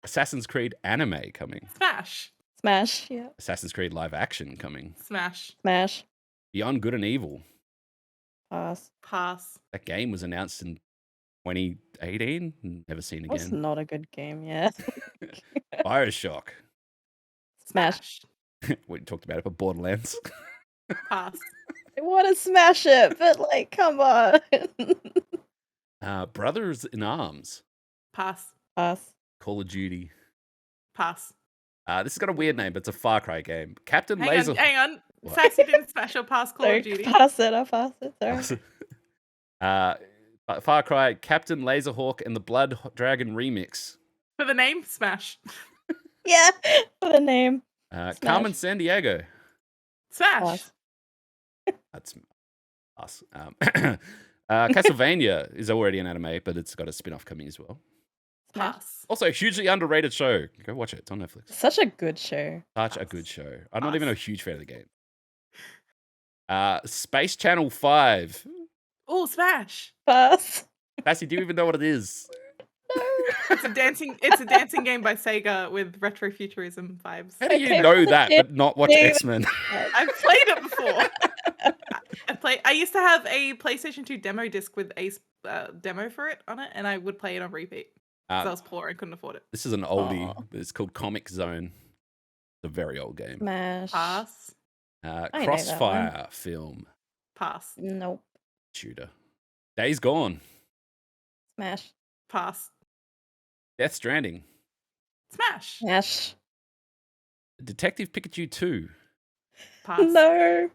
Assassin's Creed anime coming. Smash. Smash. Yeah. Assassin's Creed live action coming. Smash. Smash. Beyond Good and Evil. Pass. Pass. That game was announced in 2018. Never seen That's again. not a good game, yeah. Bioshock. Smash. We talked about it, but Borderlands. Pass. I want to smash it, but like, come on. Brothers in Arms. Pass. Pass. Call of Duty. Pass. This has got a weird name, but it's a Far Cry game. Captain Hang Laser. on, hang on. What? Sassy didn't smash or pass Call Sorry, of Duty. pass it. I'll pass it. Sorry. Far Cry, Captain Laserhawk, and the Blood Dragon remix. For the name, smash. Yeah, for the name. Carmen San Diego. Smash. Pass. That's us. Castlevania is already an anime, but it's got a spin-off coming as well. Pass. Also, a hugely underrated show. Go watch it. It's on Netflix. Such a good show. Such a good show. I'm not Pass. even a huge fan of the game. Space Channel 5. Oh, smash. Pass. Bassie, do you even know what it is? No. It's a dancing game by Sega with retrofuturism vibes. How do you Okay, know for the that but not watch game. X-Men? I've played it before. I used to have a PlayStation 2 demo disc with a demo for it on it, and I would play it on repeat because I was poor and couldn't afford it. This is an oldie. Aw. It's called Comic Zone. It's a very old game. Smash. Pass. know that one. Crossfire film. Pass. Nope. Shooter. Days Gone. Smash. Pass. Death Stranding. Smash. Smash. Detective Pikachu 2. Pass. No.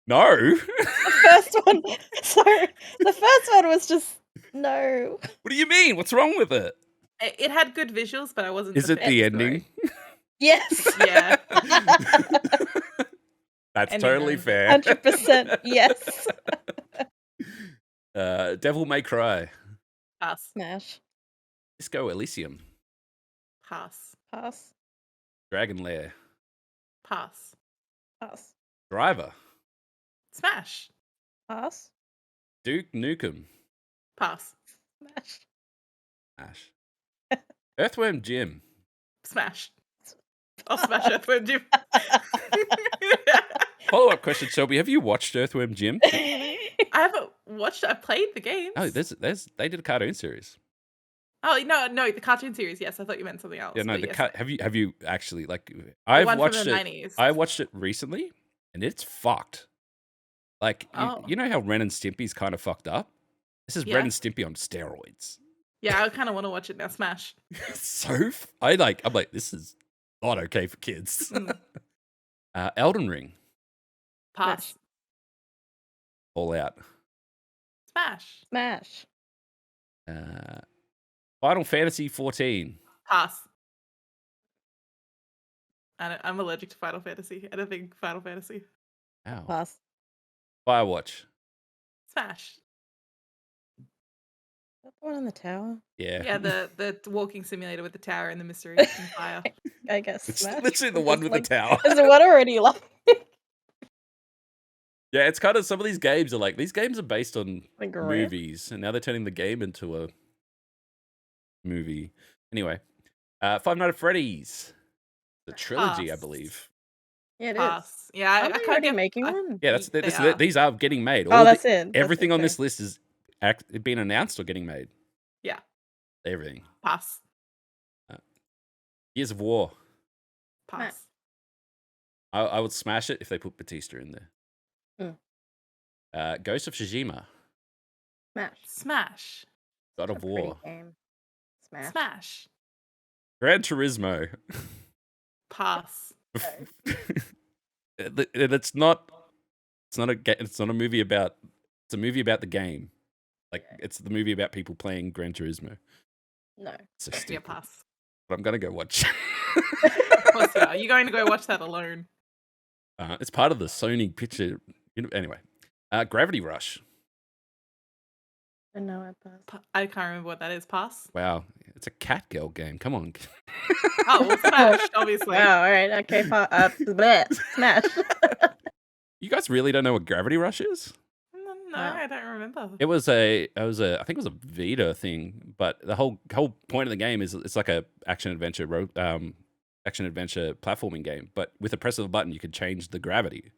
No. The first one. Sorry. The first one was just no. What do you mean? What's wrong with it? It had good visuals, but I wasn't. Is it the ending? Yes. Yeah. That's Ending totally knows. fair. 100% yes. Devil May Cry. Pass. Smash. Disco Elysium. Pass. Pass. Dragon Lair. Pass. Pass. Driver. Smash. Pass. Duke Nukem. Pass. Smash. Ash. Earthworm Jim. Smash. I'll smash Earthworm Jim. Follow-up question, Shelby. Have you watched Earthworm Jim? I haven't watched. I played the games. Oh, they did a cartoon series. Oh no, the cartoon series. Yes, I thought you meant something else. Yeah, no, but yes, have you actually like? the I've one watched from the it. 90s. I watched it recently, and it's fucked. Like Oh. you know how Ren and Stimpy's kind of fucked up. This is Yeah. Ren and Stimpy on steroids. Yeah, I kind of want to watch it now. Smash. I'm like, this is not okay for kids. Mm. Elden Ring. Pass. All Out. Smash. Smash. Final Fantasy 14. Pass. I'm allergic to Final Fantasy. I don't think Final Fantasy. Ow. Pass. Firewatch. Smash. That the one on the tower? Yeah. Yeah, the walking simulator with the tower and the mystery and fire. I guess. It's Smash. literally the one with the tower. Is the one already like Yeah, it's kind of some of these games are like these games are based on real? movies, and now they're turning the game into a movie. Anyway, Five Nights at Freddy's, the trilogy, I Pass. believe. Yeah, it is. Pass. Yeah, I Are they can't already get making I- one? Yeah, They are. these are getting made. Oh, that's it. That's Everything on okay. this list is being announced or getting made. Yeah. Everything. Pass. Gears of War. Pass. I would smash it if they put Batista in there. Ghost of Tsushima. Smash. Smash. God A of pretty War. game. Smash. Smash. Gran Turismo. Pass. It's not a movie about. It's a movie about the game. Like it's the movie about people playing Gran Turismo. No. So Yeah, stupid. pass. But I'm gonna go watch. Of course you are. You're going to go watch that alone. It's part of the Sony picture. Anyway, Gravity Rush. I know it does. I can't remember what that is. Pass. Wow, it's a cat girl game. Come on. Oh, well, Smash, obviously. Wow, alright, okay, bleh, smash. You guys really don't know what Gravity Rush is? No, I don't remember. I think it was a Vita thing, but the whole point of the game is it's like a action adventure platforming game. But with the press of a button, you can change the gravity.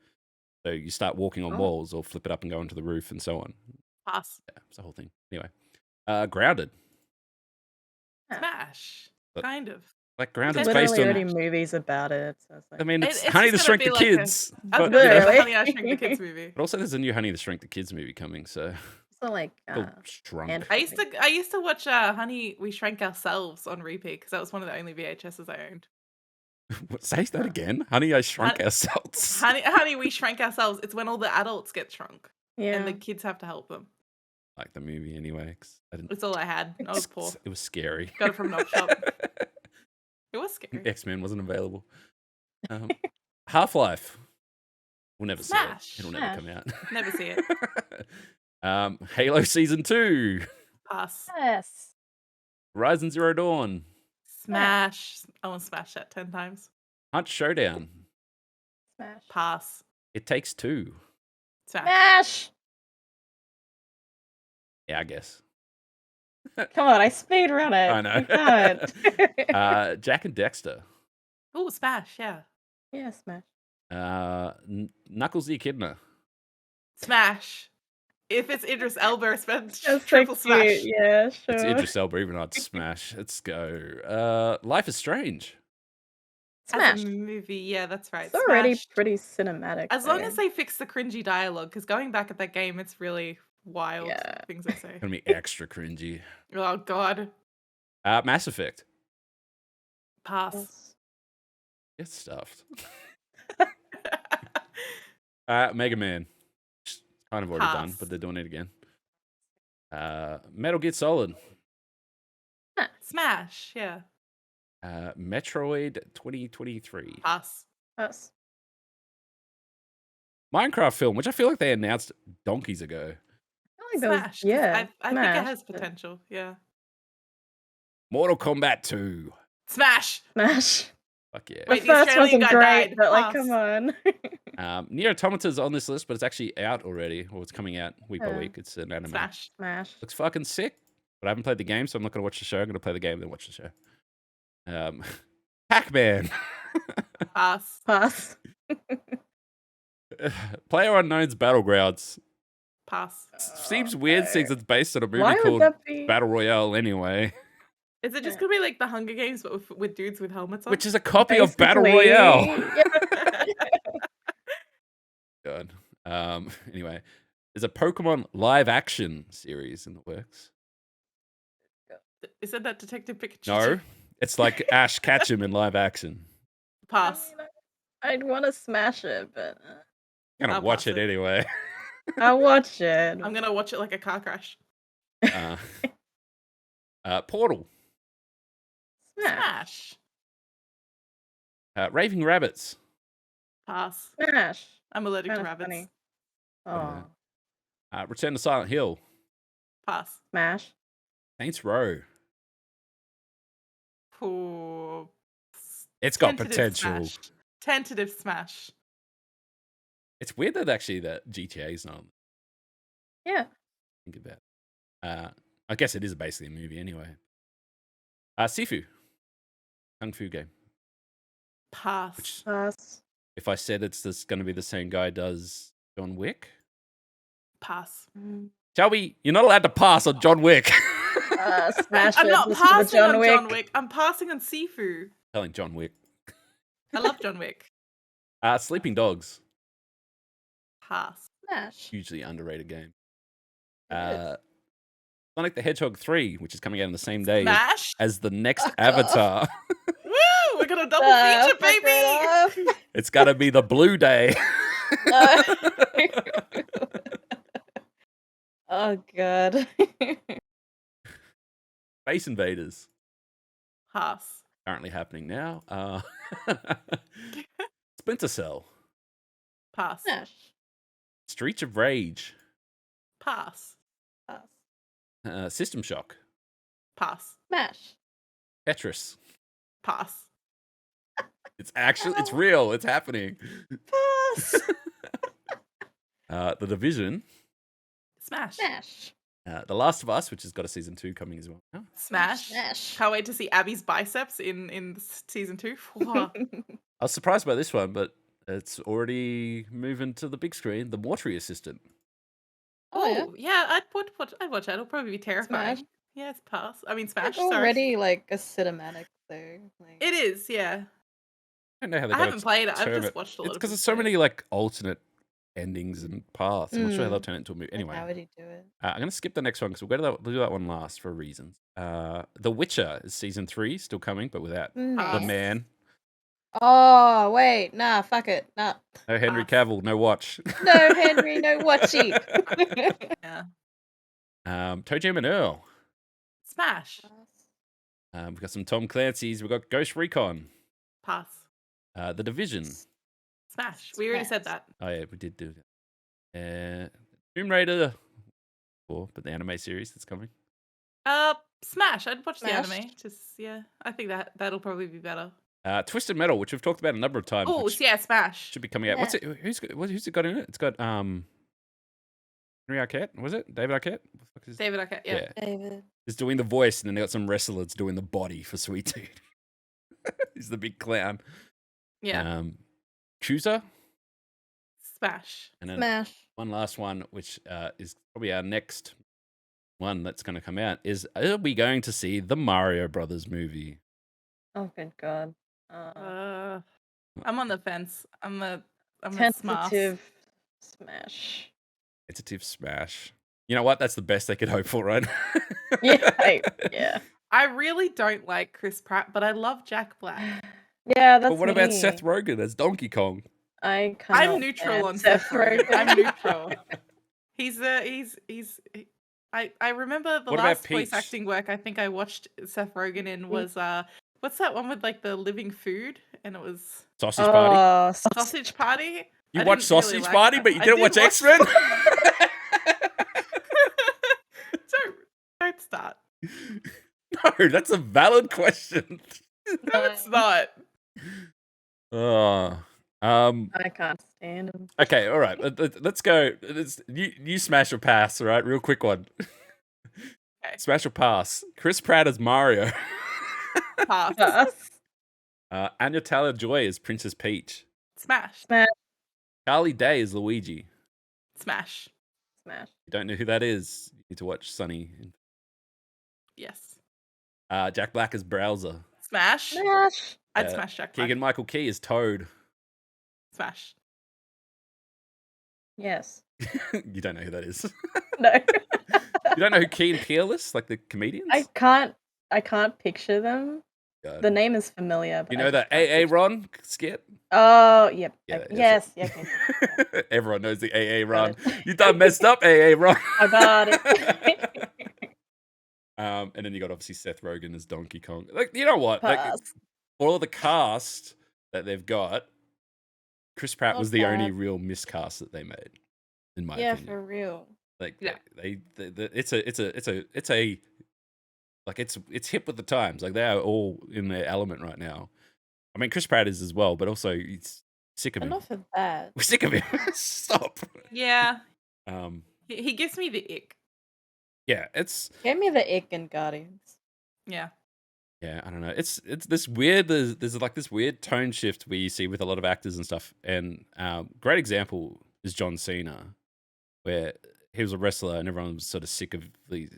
So you start walking on walls or flip it up and go onto the roof and so on. Pass. Yeah, it's the whole thing. Anyway, Grounded. Smash. But- Kind of. Like There's Grounded's literally based on. already movies about it. So it's like, I mean, it's It's Honey the just gonna Shrink the be like a- Kids. I was But, gonna say, Really? Honey, I Shrunk the Kids movie. but also, there's a new Honey the Shrink the Kids movie coming. So it's not like called Shrunk. and- I used to watch Honey, We Shrank Ourselves on repeat because that was one of the only VHSs I owned. Say that again. Honey, I Shrunk Hon- Ourselves. Honey, We Shrank Ourselves. It's when all the adults get shrunk yeah. and the kids have to help them. Like the movie anyway. 'Cause I didn't. It's all I had. I was poor. It was scary. Got it from Knob Shop. It was scary. X-Men wasn't available. Half-Life. We'll never Smash. see it. It'll never come out. Never see it. Halo Season 2. Pass. Yes. Horizon Zero Dawn. Smash. I want to smash that 10 times. Hunt Showdown. Smash. Pass. It Takes Two. Smash. Smash. Yeah, I guess. Come on, I speed run it. I know. You can't. Jack and Dexter. Oh, Smash, yeah. Yeah, Smash. Knuckles the Echidna. Smash. If it's Idris Elba, spend That's so triple smash. cute. Yeah, sure. It's Idris Elba, even though it's Smash. Let's go. Life is Strange. Smash. As a movie, yeah, that's right. It's already Smash. pretty cinematic. As long though. as they fix the cringy dialogue, because going back at that game, it's really wild Yeah. things they say. Gonna be extra cringy. Oh God. Mass Effect. Pass. Yes. Get stuffed. Mega Man. It's kind of already done, Pass. but they're doing it again. Metal Gear Solid. Smash, yeah. Metroid 2023. Pass. Us. Minecraft film, which I feel like they announced donkeys ago. I feel like Smash. 'Cause yeah. I think it Smash, has but- potential. Yeah. Mortal Kombat 2. Smash. Smash. Fuck yeah. The Wait, the first Australian wasn't guy great, died. but like, Pass. come on. Nier Automata's on this list, but it's actually out already, or it's coming out week by Oh. week. It's an anime. Smash. Smash. Looks fucking sick, but I haven't played the game, so I'm not going to watch the show. I'm going to play the game, then watch the show. Pac-Man. Pass. Pass. Player Unknown's Battlegrounds. Pass. Seems weird since it's based on a movie Why would called that be? Battle Royale anyway, Is it just gonna be like the Hunger Games, but with dudes with helmets on? which is a copy of Battle Basically, Royale. yeah. God. Anyway, there's a Pokemon live action series in the works. Is it that Detective Pikachu? No, it's like Ash Ketchum in live action. Pass. I mean, I'd want to smash it, but I'm gonna I'll watch pass it it. anyway. I'll watch it. I'm gonna watch it like a car crash. Portal. Smash. Smash. Raving Rabbits. Pass. Smash. I'm allergic to Kinda rabbits. funny. Oh, Return to Silent Hill. Pass. smash. Saints Row. Ooh. It's got Tentative potential. Smash. Tentative smash. It's weird that actually that GTA's not on. Yeah. Think about it. I guess it is basically a movie anyway. Sifu. Kung Fu game. Pass. Which, Pass. if I said it's this going to be the same guy does John Wick, Pass. Shelby, you're not allowed to pass on John Wick. Smash I'm it. not Listen to passing John on Wick. John Wick. I'm passing on Sifu. Telling John Wick. I love John Wick. Sleeping Dogs. Pass. Smash. Hugely underrated game. It is. Sonic the Hedgehog 3, which is coming out on the same day Smash. as the next Fuck Avatar. Woo! We're gonna double feature, Fuck it baby. up. It's got to be the Blue Day. No. Oh god. Space Invaders. Pass. Currently happening now. Splinter Cell. Pass. Smash. Streets of Rage. Pass. Pass. System Shock. Pass. Smash. Tetris. Pass. It's actually, it's real. It's happening. Pass. The Division. Smash. Smash. The Last of Us, which has got a season 2 coming as well. Oh. Smash. Smash. Can't wait to see Abby's biceps in season 2. Wow. I was surprised by this one, but it's already moving to the big screen. The Mortuary Assistant. Oh yeah, I'd watch that. It'll probably be terrifying. Smash. Yeah, it's pass. I mean, Smash. It's Sorry. already like a cinematic though. Like, It is. Yeah. I don't know how they I got haven't played it. I've turn just watched a lot. It's of because people there's so play it. many like alternate endings and paths. I'm not sure how Mm. they'll turn it into a movie. like, Anyway, how would he do it? I'm going to skip the next one because we'll do that one last for reasons. The Witcher is season 3, still coming, but without the Pass. man. Oh wait, nah, fuck it, nah. No Henry Pass. Cavill, no watch. No Henry, no watchy. Yeah. Toe Jam and Earl. Smash. We've got some Tom Clancy's. We've got Ghost Recon. Pass. The Division. Smash. We already said that. Oh yeah, we did do that. Tomb Raider 4, but the anime series that's coming. Smash. I'd watch the Smash. anime. Just yeah. I think that'll probably be better. Twisted Metal, which we've talked about a number of times. Oh which yeah, Smash. should be coming out. What's it? Who's it got in it? It's got Henry Arquette. Was it David Arquette? What the fuck is David Arquette. Yeah. David. is doing the voice, and then they got some wrestlers doing the body for Sweet Tooth. He's the big clown. Yeah. Chooser, Smash. and then Smash. one last one, which is probably our next one that's going to come out, is are we going to see the Mario Brothers movie? Oh, good God. I'm on the fence. I'm a smash. Tentative smash. Tentative smash. You know what? That's the best they could hope for, right? Yeah. I really don't like Chris Pratt, but I love Jack Black. Yeah, that's But what about me. Seth Rogen as Donkey Kong? I cannot I'm neutral stand on Seth Rogen. Rogen. I'm neutral. I remember the What about last voice Peach? acting work I think I watched Seth Rogen in was what's that one with like the living food and it was Sausage Party? Oh, Sausage Party. You I watched didn't really Sausage like Party, that. but you I didn't did watch watch- X-Men? Don't start. No, that's a valid question. No, it's not. Oh. I can't stand him. Okay, all right. Let's go. You smash or pass, all right? Real quick one. Okay. Smash or pass. Chris Pratt as Mario. Pass. Anya Taylor-Joy as Princess Peach. Smash. Charlie Day as Luigi. Smash. Smash. You don't know who that is? You need to watch Sunny. Yes. Jack Black as Browser. Smash. Smash. I'd smash Jack Black. Keegan Michael Key as Toad. Smash. Yes. You don't know who that is. No. You don't know who Key and Peele is? Like the comedians? I can't picture them. God. The name is familiar. But You I know just the can't AA picture- Ron skit? Oh, yep. Yeah, Okay. yes, Yes. Okay. Everyone knows the AA Ron. it. You done messed up, AA Ron. I got it. And then you got obviously Seth Rogen as Donkey Kong. Like, you know what? Like, Pass. all of the cast that they've got, Chris Pratt Not was the only bad. real miscast that they made, in my Yeah, opinion. for real. Like, Yeah. it's hip with the times. Like, they are all in their element right now. I mean, Chris Pratt is as well, but also he's sick of him. Enough of that. We're sick of him. Stop. Yeah. Um, He gives me the ick. yeah, it's. Gave me the ick in Guardians. Yeah. Yeah, I don't know. It's this weird. There's like this weird tone shift where you see with a lot of actors and stuff. And great example is John Cena, where he was a wrestler and everyone was sort of sick of he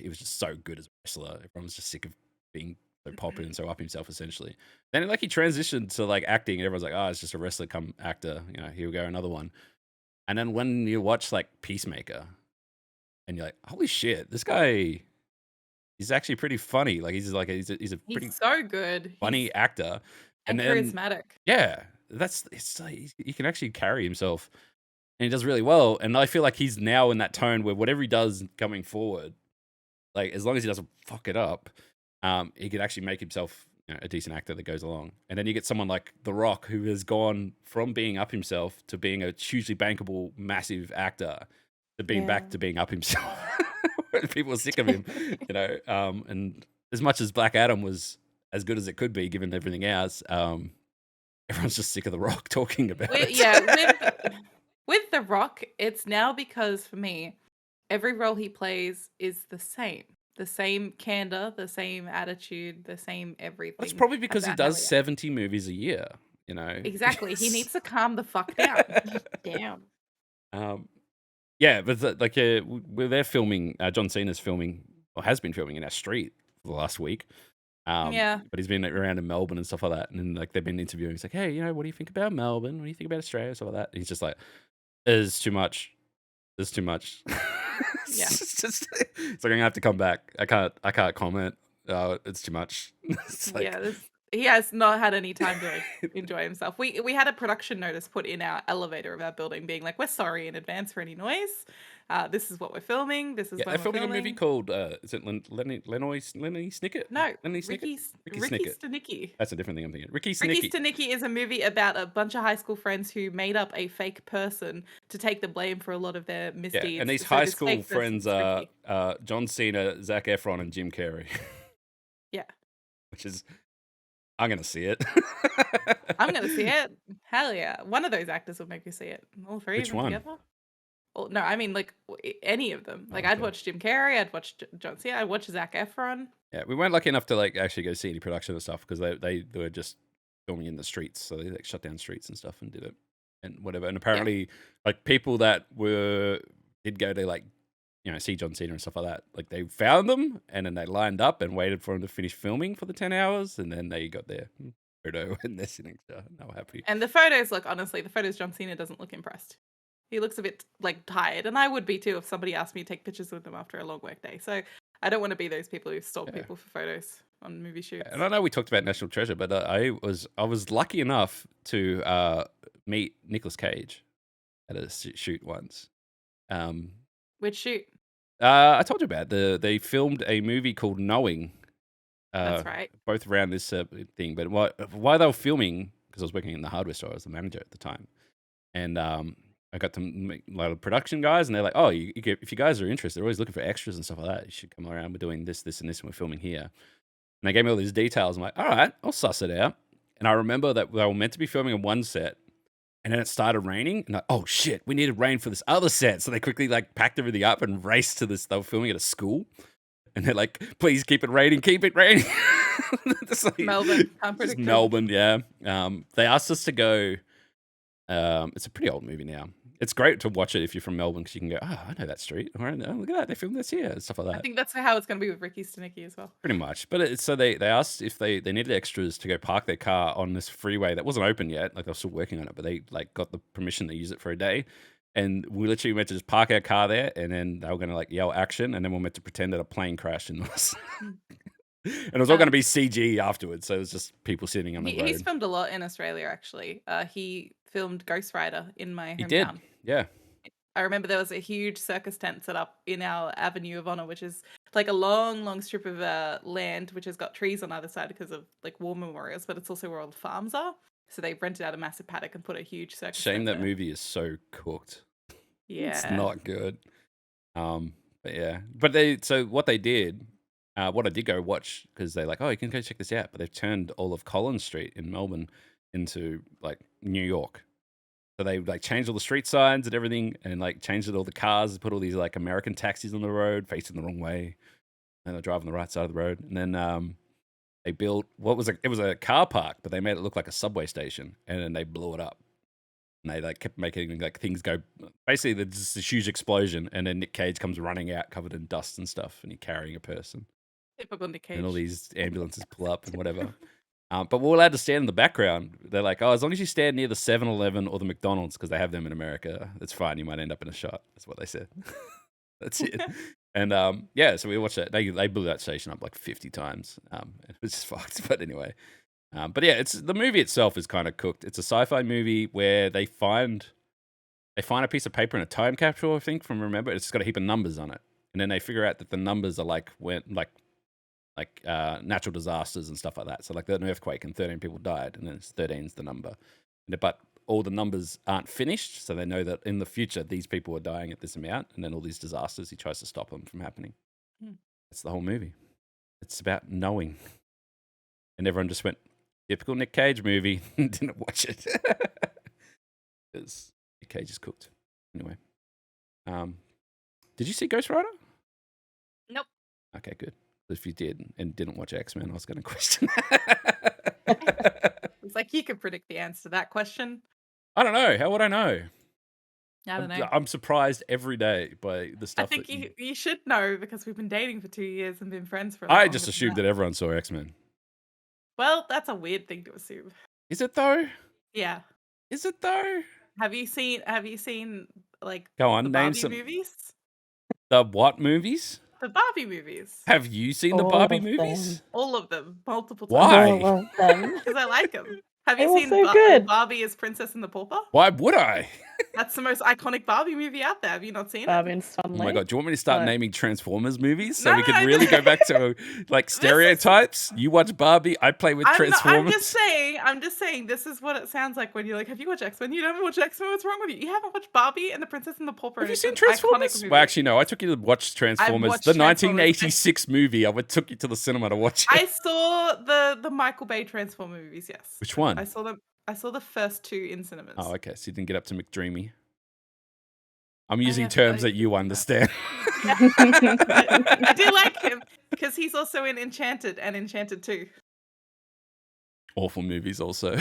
was just so good as a wrestler. Everyone was just sick of being so popular and so up himself essentially. Then like he transitioned to like acting and everyone's like, oh, it's just a wrestler come actor. You know, here we go, another one. And then when you watch like Peacemaker, and you're like, holy shit, this guy. He's actually pretty funny. Like he's a pretty He's so good. funny He's, actor, and then charismatic. yeah, it's like, he can actually carry himself, and he does really well. And I feel like he's now in that tone where whatever he does coming forward, like as long as he doesn't fuck it up, he can actually make himself a decent actor that goes along. And then you get someone like The Rock who has gone from being up himself to being a hugely bankable, massive actor to being back to being up himself. People are sick of him, and as much as Black Adam was as good as it could be given everything else, everyone's just sick of The Rock talking about it. With The Rock, it's now because for me, every role he plays is the same candor, the same attitude, the same everything. That's probably because he about how does he acts. 70 movies a year, Exactly. He needs to calm the fuck down. Damn. Yeah, but where they're filming, John Cena's filming, or has been filming in our street for the last week. Yeah. But he's been around in Melbourne and stuff like that. And then, like, they've been interviewing. He's like, hey, what do you think about Melbourne? What do you think about Australia? Stuff like that. And he's just like, there's too much. There's too much. Yeah. It's like, I'm going to have to come back. I can't comment. It's too much. It's like, Yeah, he has not had any time to enjoy himself. We had a production notice put in our elevator of our building being like, we're sorry in advance for any noise. This is what we're filming. This is yeah, when they're we're filming a filming. movie called, is it Lenny Snicket? No, Lenny Snicket? Ricky Snicket. Stanicky. That's a different thing I'm thinking. Ricky Ricky Snicket. Stanicky is a movie about a bunch of high school friends who made up a fake person to take the blame for a lot of their misdeeds. Yeah, and these So high this school fake friends person's are Ricky. John Cena, Zac Efron, and Jim Carrey. Yeah. Which is, I'm going to see it. I'm going to see it. Hell yeah. One of those actors will make me see it. All three Which of them one? together. Well, no, I mean like any of them. Oh, Like I'd okay. watch Jim Carrey, I'd watch John Cena, I'd watch Zac Efron. Yeah, we weren't lucky enough to like actually go see any production and stuff because they were just filming in the streets, so they like shut down streets and stuff and did it and whatever. And apparently, like people that did go to like see John Cena and stuff like that, like they found them and then they lined up and waited for him to finish filming for the 10 hours, and then they got their photo and they're sitting there, they were happy. And the photos look, honestly, John Cena doesn't look impressed. He looks a bit like tired, and I would be too if somebody asked me to take pictures with them after a long work day. So I don't want to be those people who stalk people for photos on movie shoots. And I know we talked about National Treasure, but I was lucky enough to meet Nicolas Cage at a shoot once. Which shoot? I told you about they filmed a movie called Knowing. That's right. Both around this thing, but why they were filming, because I was working in the hardware store, I was the manager at the time, and I got to meet a lot of production guys, and they're like, "Oh, if you guys are interested, they're always looking for extras and stuff like that. You should come around. We're doing this, this, and this, and we're filming here." And they gave me all these details. I'm like, "All right, I'll suss it out." And I remember that they were meant to be filming in one set, and then it started raining, and like, "Oh shit, we needed rain for this other set." So they quickly like packed everything up and raced to this. They were filming at a school, and they're like, "Please keep it raining, keep it raining." Like, Melbourne, just unpredictable. Melbourne, yeah. They asked us to go. It's a pretty old movie now. It's great to watch it if you're from Melbourne because you can go, "Oh, I know that street. All right, oh, look at that. They filmed this here," and stuff like that. I think that's how it's going to be with Ricky's to Nicky as well. Pretty much. But so they asked if they needed extras to go park their car on this freeway that wasn't open yet. Like they were still working on it, but they like got the permission to use it for a day. And we literally went to just park our car there, and then they were going to like yell action, and then we were meant to pretend that a plane crashed into us. And it was all going to be CG afterwards, so it was just people sitting on the road. He's filmed a lot in Australia, actually. He filmed Ghost Rider in my hometown. He did, yeah. I remember there was a huge circus tent set up in our Avenue of Honor, which is like a long, long strip of land, which has got trees on either side because of like war memorials, but it's also where all the farms are. So they rented out a massive paddock and put a huge circus Shame tent that there. movie is so cooked. Yeah. It's not good. But yeah. But what they did, what I did go watch, because they're like, "Oh, you can go check this out." But they've turned all of Collins Street in Melbourne into like New York. So they like changed all the street signs and everything, and like changed all the cars, put all these like American taxis on the road facing the wrong way, and they're driving the right side of the road. And then they built it was a car park, but they made it look like a subway station, and then they blew it up. And they like kept making like things go. Basically, there's just this huge explosion, and then Nick Cage comes running out covered in dust and stuff, and he's carrying a person. Typical Nick Cage. And all these ambulances pull up and whatever. But we're allowed to stand in the background. They're like, "Oh, as long as you stand near the 7-Eleven or the McDonald's, because they have them in America, that's fine. You might end up in a shot." That's what they said. That's it. And yeah, so we watched that. They blew that station up like 50 times. It was just fucked. But anyway. But yeah, the movie itself is kind of cooked. It's a sci-fi movie where they find a piece of paper in a time capsule, I think, from remember. It's got a heap of numbers on it. And then they figure out that the numbers are like natural disasters and stuff like that. So like an earthquake and 13 people died, and then 13's the number. But all the numbers aren't finished, so they know that in the future these people are dying at this amount, and then all these disasters, he tries to stop them from happening. That's the whole movie. It's about knowing. And everyone just went, typical Nick Cage movie, and didn't watch it. Because Nick Cage is cooked. Anyway. Did you see Ghost Rider? Nope. Okay, good. If you did and didn't watch Xmen, I was going to question. It's like you could predict the answer to that question. I don't know. How would I know? I don't know. I'm surprised every day by the stuff. I think you should know because we've been dating for 2 years and been friends for. I just assumed that everyone saw Xmen. Well, that's a weird thing to assume. Is it though? Yeah. Is it though? Have you seen like Go on, the name Barbie some movies? The what movies? The Barbie movies. Have you seen the All Barbie of movies? All of them, multiple times. Why? All of them. Because I like them. Have They you were seen so good. Barbie as Princess and the Pauper? Why would I? That's the most iconic Barbie movie out there. Have you not seen Barbie it? and Oh Stanley. my god! Do you want me to start No. naming Transformers movies so No, we can no, really no. go back to like stereotypes? You watch Barbie, I play with I'm Transformers. just saying, this is what it sounds like when you're like, have you watched X-Men? You never watched X-Men? What's wrong with you? You haven't watched Barbie and the Princess and the Pauper. Have and you it's seen an iconic Transformers? movie. Well, actually, no. I took you to watch Transformers, watched the Transformers. 1986 movie. I took you to the cinema to watch it. I saw the Michael Bay Transformer movies, yes. Which one? I saw the first two in cinemas. Oh, okay. So you didn't get up to McDreamy. I'm using have terms no that you understand. I do like him because he's also in Enchanted and Enchanted 2. Awful movies also.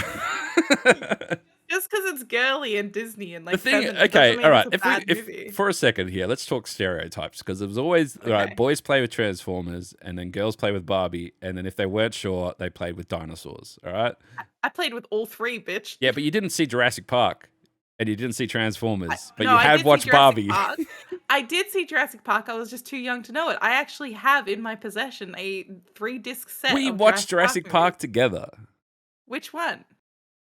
Just because it's girly and Disney and The like thing, feminine okay, doesn't mean all right. it's a bad If movie. for a second here, let's talk stereotypes because it was always Okay. right. Boys play with Transformers, and then girls play with Barbie, and then if they weren't sure, they played with dinosaurs. All right. I played with all three, bitch. Yeah, but you didn't see Jurassic Park, and you didn't see Transformers, but No, you I had did see watched Jurassic Barbie. Park. I did see Jurassic Park. I was just too young to know it. I actually have in my possession a 3-disc set. We of watched Jurassic Park movies. together. Which one?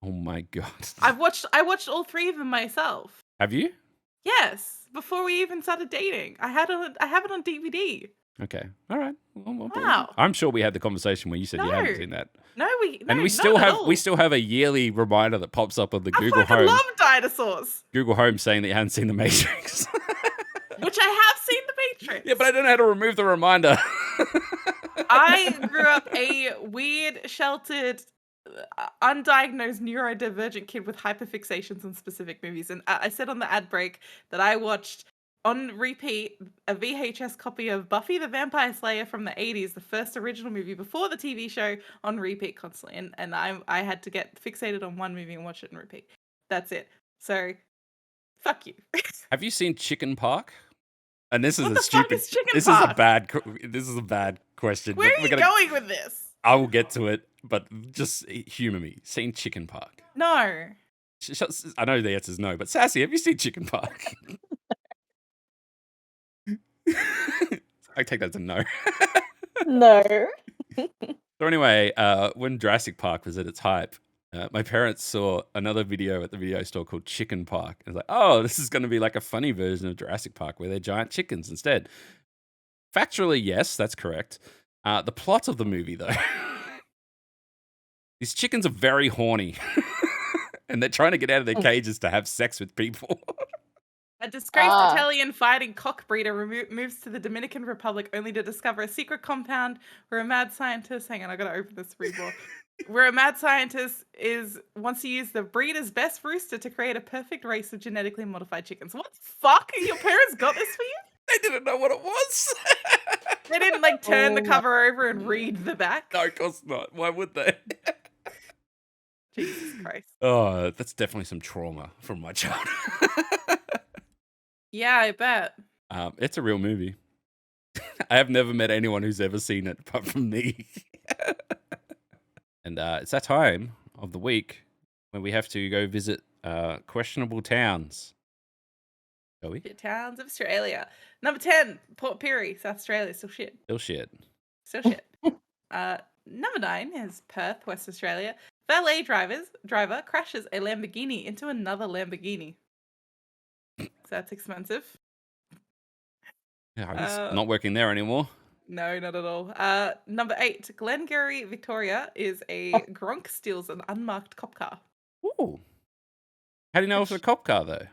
Oh my god! I watched all 3 of them myself. Have you? Yes, before we even started dating. I have it on DVD. Okay, all right. Well, Wow. I'm sure we had the conversation where you said you hadn't No. seen that, No, and we not still at have all. we still have a yearly reminder that pops up on the I Google fucking Home. love dinosaurs, Google Home saying that you hadn't seen The Matrix. which I have seen The Matrix. Yeah, but I don't know how to remove the reminder. I grew up a weird, sheltered, undiagnosed neurodivergent kid with hyperfixations on specific movies. And I said on the ad break that I watched on repeat a VHS copy of Buffy the Vampire Slayer from the 80s, the first original movie before the TV show, on repeat constantly. And I had to get fixated on one movie and watch it and repeat. That's it. So, fuck you. Have you seen Chicken Park? And this is What a the fuck stupid. is Chicken This Park? is a bad question. Where but are we're you gonna- going with this? I will get to it, but just humor me. Seen Chicken Park? No. I know the answer is no, but Sassy, have you seen Chicken Park? I take that as a no. No. So anyway, when Jurassic Park was at its hype, my parents saw another video at the video store called Chicken Park. And it's like, oh, this is going to be like a funny version of Jurassic Park where they're giant chickens instead. Factually, yes, that's correct. The plot of the movie, though, these chickens are very horny. And they're trying to get out of their cages to have sex with people. A disgraced Italian fighting cock breeder moves to the Dominican Republic only to discover a secret compound where a mad scientist. Hang on, I gotta open this readbook. Where a mad scientist wants to use the breeder's best rooster to create a perfect race of genetically modified chickens. What the fuck? Your parents got this for you? They didn't know what it was. They didn't like turn the cover over and read the back. No, of course not. Why would they? Jesus Christ. Oh, that's definitely some trauma from my childhood. Yeah, I bet. It's a real movie. I have never met anyone who's ever seen it apart from me. And it's that time of the week when we have to go visit questionable towns. Shall we? Shit towns of Australia. Number 10, Port Pirie, South Australia. Still shit. Still shit. Still shit. Number 9 is Perth, West Australia. Valet driver crashes a Lamborghini into another Lamborghini. So that's expensive. Yeah, I guess not working there anymore. No, not at all. Number 8, Glengarry, Victoria, is a Gronk steals an unmarked cop car. Ooh. How do you know if it's a cop car, though?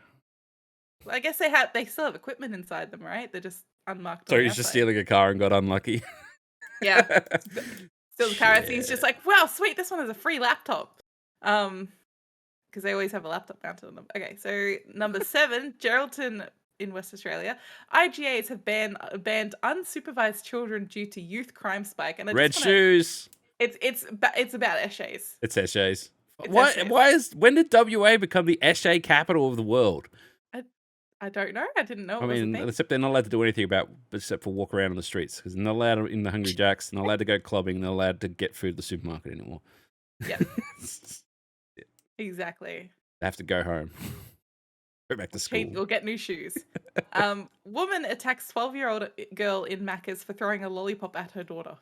I guess they still have equipment inside them, right? They're just unmarked. So on the he's just outside. stealing a car and got unlucky. Yeah. Still the car. He's Shit. just like, wow, sweet, this one has a free laptop. Because they always have a laptop mounted on them. Okay, so number 7, Geraldton in West Australia. IGAs have banned unsupervised children due to youth crime spike. And I Red just wanna- shoes. It's about Eshays. It's Eshays. It's Why? Eshays. When did WA become the Eshay capital of the world? I don't know. I didn't know. I mean, except they're not allowed to do anything except for walk around on the streets because they're not allowed in the Hungry Jacks, not allowed to go clubbing, not allowed to get food at the supermarket anymore. Yeah. Exactly. They have to go home. Go back to school. Or get new shoes. Woman attacks 12-year-old girl in Macca's for throwing a lollipop at her daughter.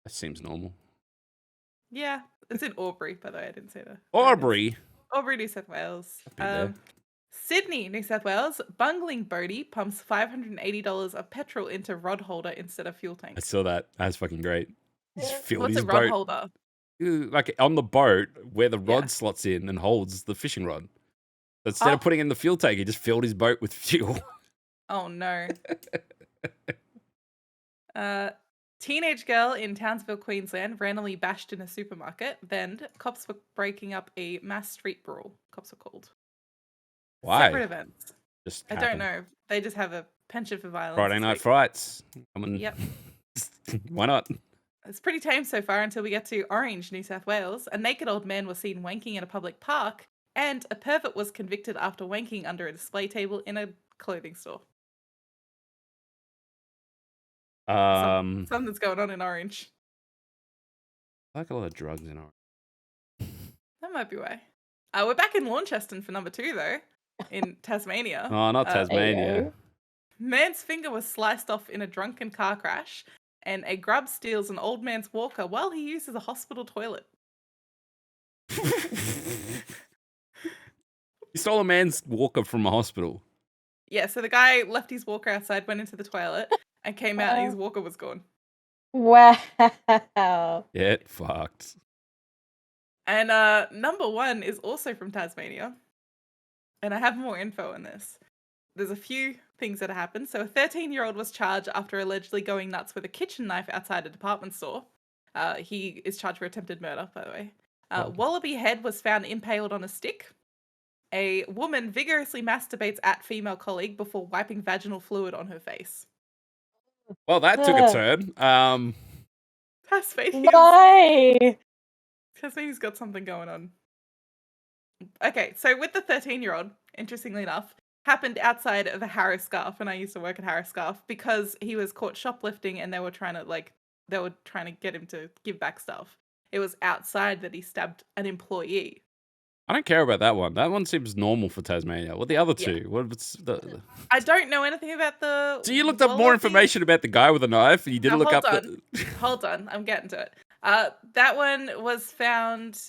That seems normal. Yeah, it's in Albury, by the way. I didn't say that. Aubrey. Albury, New South Wales. been there. Sydney, New South Wales. Bungling Bodie pumps $580 of petrol into rod holder instead of fuel tank. I saw that. That's fucking great. He's filled What's his a rod boat. holder? Like on the boat where the rod Yeah. slots in and holds the fishing rod. So instead of putting in the fuel tank, he just filled his boat with fuel. Oh no. Teenage girl in Townsville, Queensland, randomly bashed in a supermarket. Then cops were breaking up a mass street brawl. Cops were called. Separate Why? events. Just I happened. don't know. They just have a penchant for violence. Friday this night week. fights. Come on. Yep. Why not? It's pretty tame so far until we get to Orange, New South Wales. A naked old man was seen wanking in a public park, and a pervert was convicted after wanking under a display table in a clothing store. Something's going on in Orange. I like a lot of drugs in Orange. That might be why. We're back in Launceston for number 2, though, in Tasmania. Oh, not Tasmania. Ayo. Man's finger was sliced off in a drunken car crash, and a grub steals an old man's walker while he uses a hospital toilet. You stole a man's walker from a hospital. Yeah, so the guy left his walker outside, went into the toilet, and came out, and his walker was gone. Wow. Get fucked. And number 1 is also from Tasmania, and I have more info on this. There's a few things that happened. So a 13-year-old was charged after allegedly going nuts with a kitchen knife outside a department store. He is charged for attempted murder, by the way. Wallaby head was found impaled on a stick. A woman vigorously masturbates at female colleague before wiping vaginal fluid on her face. Well, that took a turn. Why? Tasmania's got something going on. Okay, so with the 13-year-old, interestingly enough, happened outside of a Harris Scarf, and I used to work at Harris Scarf, because he was caught shoplifting and they were trying to get him to give back stuff. It was outside that he stabbed an employee. I don't care about that one. That one seems normal for Tasmania. What the other two? What's the... I don't know anything about the... So you looked up more information about the guy with a knife, and you didn't look up the... Hold on, I'm getting to it. That one was found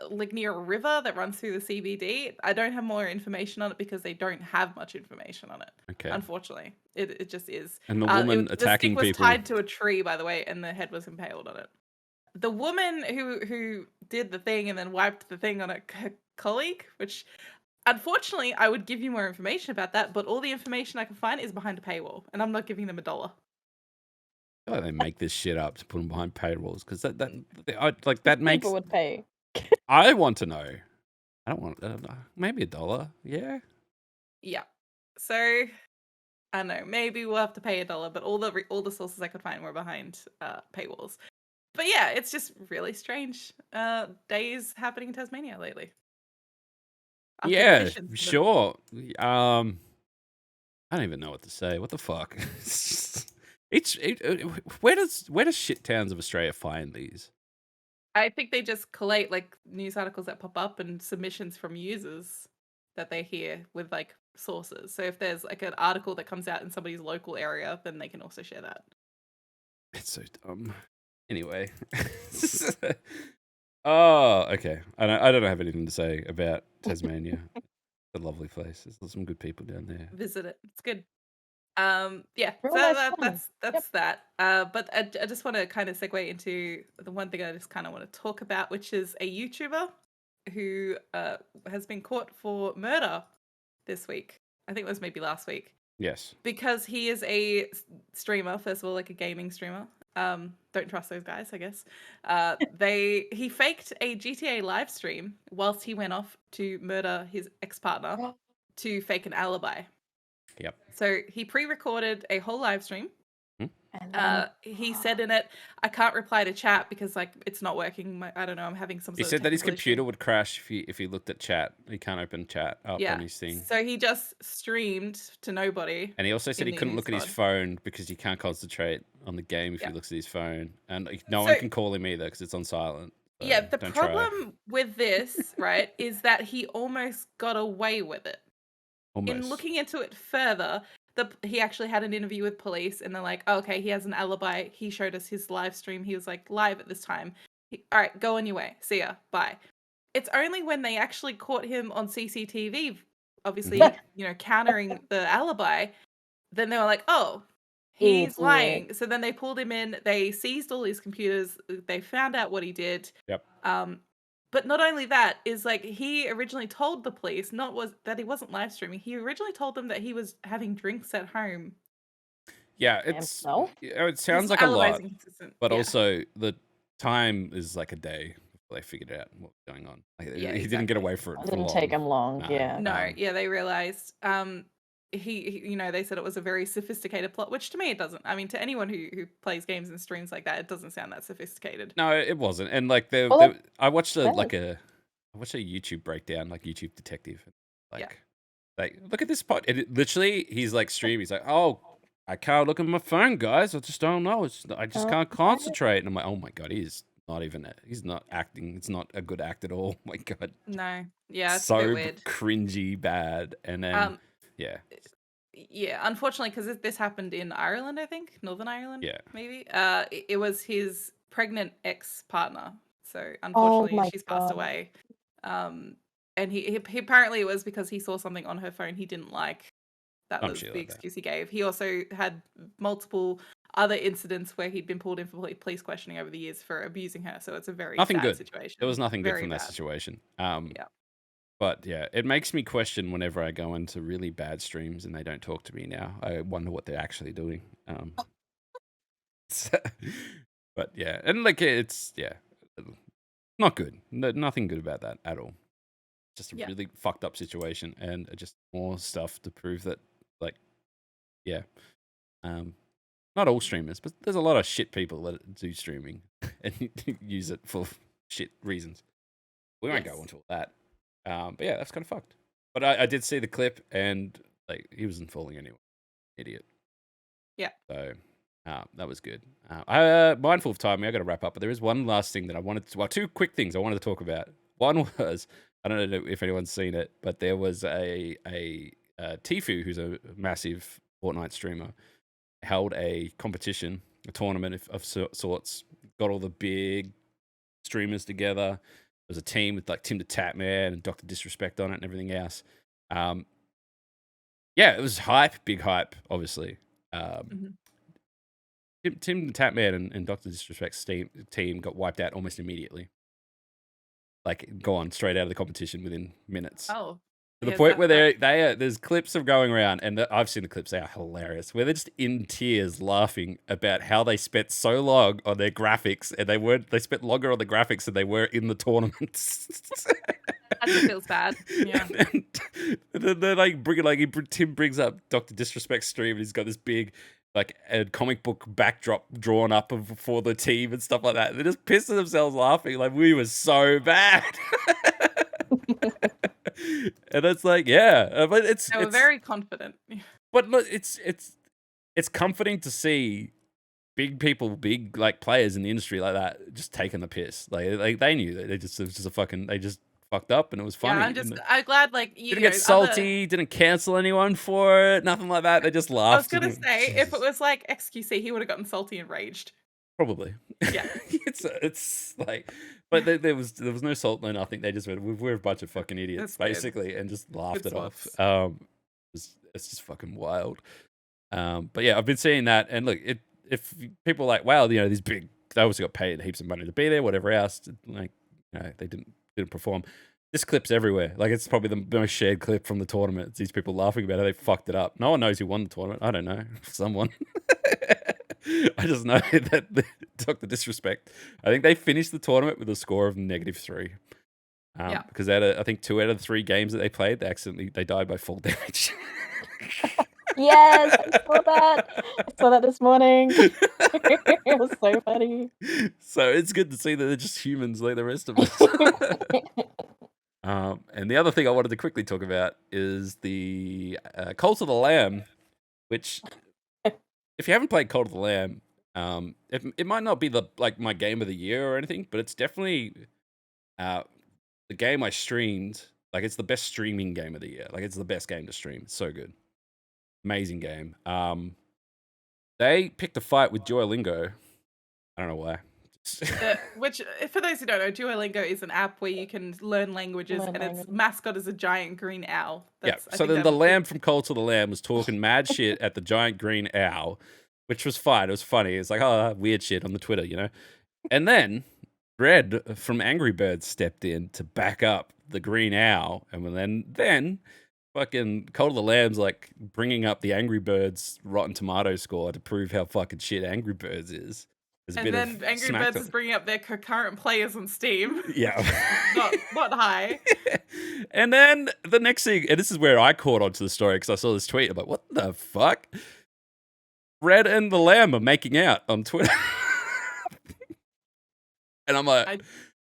like near a river that runs through the CBD. I don't have more information on it because they don't have much information on it. Okay. Unfortunately, it just is. And the woman attacking the stick people was tied to a tree, by the way, and the head was impaled on it. The woman who did the thing and then wiped the thing on a colleague, which unfortunately I would give you more information about that, but all the information I can find is behind a paywall, and I'm not giving them $1. I feel like they make this shit up to put them behind paywalls because that makes People would pay. I want to know. I don't want maybe $1. Yeah. Yeah. So I don't know. Maybe we'll have to pay $1, but all the sources I could find were behind paywalls. But yeah, it's just really strange days happening in Tasmania lately. Yeah, sure. I don't even know what to say. What the fuck? Where does shit towns of Australia find these? I think they just collate like news articles that pop up and submissions from users that they hear with like sources. So if there's like an article that comes out in somebody's local area, then they can also share that. It's so dumb. Anyway. Oh, okay. I don't have anything to say about Tasmania. It's a lovely place. There's some good people down there. Visit it. It's good. Yeah, Real so nice that's that. But I just want to kind of segue into the one thing I just kind of want to talk about, which is a YouTuber who has been caught for murder this week. I think it was maybe last week. Yes. Because he is a streamer, first of all, like a gaming streamer. Don't trust those guys, I guess. He faked a GTA live stream whilst he went off to murder his ex-partner to fake an alibi. Yep. So he pre-recorded a whole live stream. And he said in it, I can't reply to chat because like it's not working. I don't know. I'm having some. He said that his computer would crash if he looked at chat. He can't open chat up on his thing. So he just streamed to nobody. And he also said he couldn't look at his phone because he can't concentrate on the game if he looks at his phone. And no one can call him either because it's on silent. So yeah, the problem with this, right, is that he almost got away with it. Almost. In looking into it further, he actually had an interview with police, and they're like, oh, okay, he has an alibi. He showed us his live stream. He was like live at this time. All right, go on your way. See ya. Bye. It's only when they actually caught him on CCTV, obviously, countering the alibi, then they were like, oh, he's lying. So then they pulled him in. They seized all his computers. They found out what he did. Yep. But not only that, is like he originally told the police that he wasn't live streaming. He originally told them that he was having drinks at home. Yeah, it sounds like a lot, but also the time is like a day they figured out what was going on. Like, Yeah, he didn't get exactly. away for it It for didn't long. take him long. No. Yeah. No, yeah, they realized they said it was a very sophisticated plot, which to me it doesn't. I mean, to anyone who plays games and streams like that, it doesn't sound that sophisticated. No, it wasn't. And like Well, I watched fair. I watched a YouTube breakdown, like YouTube Detective. Yeah. Like look at this pod. Literally, he's like streaming. He's like, oh, I can't look at my phone, guys. I just don't know. I just can't concentrate. And I'm like, oh my god, he's not acting. It's not a good act at all. Oh my god. No, yeah, it's a So bit weird. cringy bad. And then yeah. Yeah, unfortunately, because this happened in Ireland, I think, Northern Ireland. Yeah. Maybe. It was his pregnant ex-partner. So Oh unfortunately, my she's passed God. away. And he apparently it was because he saw something on her phone he didn't like. That I'm was sure the of that. excuse he gave. He also had multiple other incidents where he'd been pulled in for police questioning over the years for abusing her. So it's a very Nothing sad good. situation. There was nothing good Very from that bad. situation. Yeah. But yeah, it makes me question whenever I go into really bad streams and they don't talk to me now. I wonder what they're actually doing. But yeah, and like it's not good. Nothing good about that at all. Just a Yeah. really fucked up situation, and just more stuff to prove that, like, yeah, not all streamers, but there's a lot of shit people that do streaming and use it for shit reasons. We won't go Yes. into all that. But yeah, that's kind of fucked. But I did see the clip, and like he wasn't fooling anyone. Idiot. Yeah. So that was good. Mindful of time, I got to wrap up. But there is one last thing that I wanted to. Well, two quick things I wanted to talk about. One was I don't know if anyone's seen it, but there was a Tifu, who's a massive Fortnite streamer, held a competition, a tournament of sorts. Got all the big streamers together. There was a team with like Tim the Tatman and Dr. Disrespect on it and everything else. Yeah, it was hype, big hype, obviously. Mhm. Tim the Tatman and Dr. Disrespect's team got wiped out almost immediately. Like, gone straight out of the competition within minutes. Oh. To the yeah, point that- where there's clips of going around, and I've seen the clips, they are hilarious, where they're just in tears laughing about how they spent so long on their graphics, and they spent longer on the graphics than they were in the tournaments. That just feels bad. Yeah. And then they're like Tim brings up Dr. Disrespect stream, and he's got this big like a comic book backdrop drawn up for the team and stuff like that. They're just pissing themselves laughing, like we were so bad. And it's like, yeah, but They were very confident. but look, it's comforting to see big people, big like players in the industry like that, just taking the piss. Like they knew that it was just a fucking, they just fucked up, and it was funny. Yeah, I'm glad like you Didn't know, get salty, didn't cancel anyone for it, nothing like that. They just laughed. I was gonna say if it was like XQC, he would have gotten salty and raged. Probably. Yeah. it's like, but there was no salt, no nothing. They just went, we're a bunch of fucking idiots, That's good. basically, and just laughed Good it off. swaps. It's just fucking wild. But yeah, I've been seeing that, and look, if people are like, wow, you know, these big, they obviously got paid heaps of money to be there, whatever else, like, you know, they didn't perform. This clip's everywhere. Like, it's probably the most shared clip from the tournament. It's these people laughing about how they fucked it up. No one knows who won the tournament. I don't know. Someone. I just know that Dr. Disrespect, I think they finished the tournament with a score of -3. Yeah. Because they had, I think, 2 out of the 3 games that they played, they died by fall damage. Yes, I saw that. I saw that this morning. It was so funny. So it's good to see that they're just humans like the rest of us. And the other thing I wanted to quickly talk about is the Cult of the Lamb, which, if you haven't played Cult of the Lamb, it might not be my game of the year or anything, but it's definitely the game I streamed. Like, it's the best streaming game of the year. Like, it's the best game to stream. It's so good. Amazing game. They picked a fight with Duolingo. I don't know why. Which, for those who don't know, Duolingo is an app where you can learn languages, and its mascot is a giant green owl. Yeah. So then the lamb from Cult of the Lamb was talking mad shit at the giant green owl, which was fine. It was funny. It's like, oh, weird shit on the Twitter, you know? And then Red from Angry Birds stepped in to back up the green owl. And then fucking Cult of the Lamb's like bringing up the Angry Birds Rotten Tomato score to prove how fucking shit Angry Birds is. There's a And bit then of Angry smack Birds to- is bringing up their concurrent players on Steam. Yeah. not high. And then the next thing, and this is where I caught onto the story because I saw this tweet. I'm like, what the fuck? Red and the Lamb are making out on Twitter. And I'm like,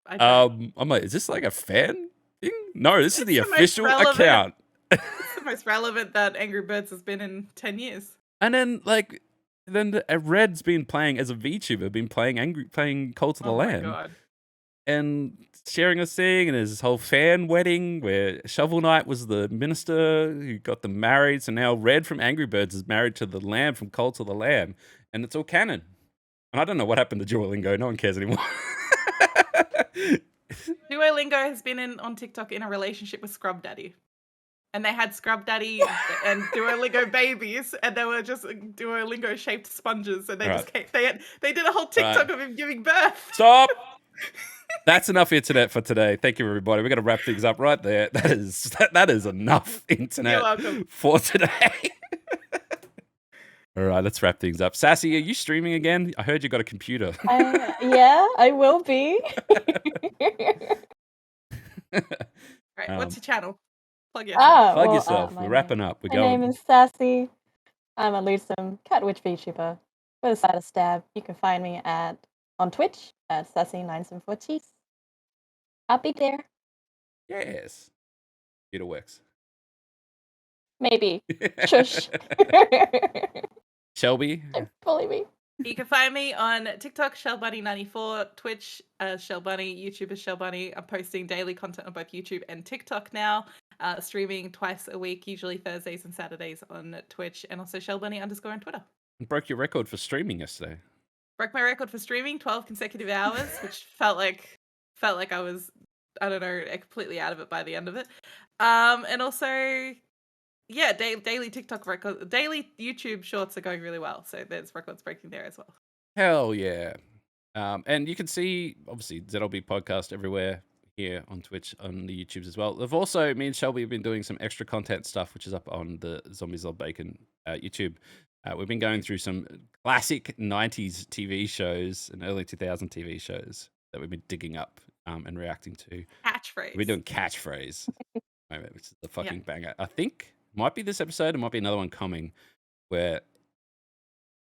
I don't. I'm like, is this like a fan thing? No, this is the It's the most official relevant. account. It's the most relevant that Angry Birds has been in 10 years. And then Red's been playing as a VTuber, been playing Cult of the Oh my Lamb, god. and sharing a thing, and there's this whole fan wedding where Shovel Knight was the minister who got them married. So now Red from Angry Birds is married to the Lamb from Cult of the Lamb, and it's all canon. And I don't know what happened to Duolingo. No one cares anymore. Duolingo has been on TikTok in a relationship with Scrub Daddy. And they had Scrub Daddy and Duolingo babies, and they were just Duolingo shaped sponges, and they All just came, they did a whole TikTok of him giving birth. Stop. That's enough internet for today. Thank you, everybody. We're going to wrap things up right there. That is enough internet You're welcome. for today. All right, let's wrap things up. Sassy, are you streaming again? I heard you got a computer. Yeah, I will be. Right, what's your channel? Plug yourself. Plug yourself. We're wrapping up. We're My going. name is Sassy. I'm a Lucem Cat Witch VTuber with a side of stab. You can find me on Twitch at Sassy974Cheese. I'll be there. Yes. Computer works. Maybe. Shush. Shelby. Bully me. You can find me on TikTok, ShellBunny94, Twitch, ShellBunny, YouTube is ShellBunny. I'm posting daily content on both YouTube and TikTok now, streaming twice a week, usually Thursdays and Saturdays on Twitch, and also ShellBunny_ on Twitter. Broke your record for streaming yesterday. Broke my record for streaming, 12 consecutive hours, which felt like I was, I don't know, completely out of it by the end of it. And also, yeah, daily TikTok record, daily YouTube shorts are going really well. So there's records breaking there as well. Hell yeah. And you can see, obviously, ZLB podcast everywhere here on Twitch, on the YouTubes as well. They've also, me and Shelby have been doing some extra content stuff, which is up on the ZombiesLvBacon YouTube. We've been going through some classic 90s TV shows and early 2000 TV shows that we've been digging up and reacting to. Catchphrase. We're doing catchphrase, which is the fucking banger. I think might be this episode. It might be another one coming where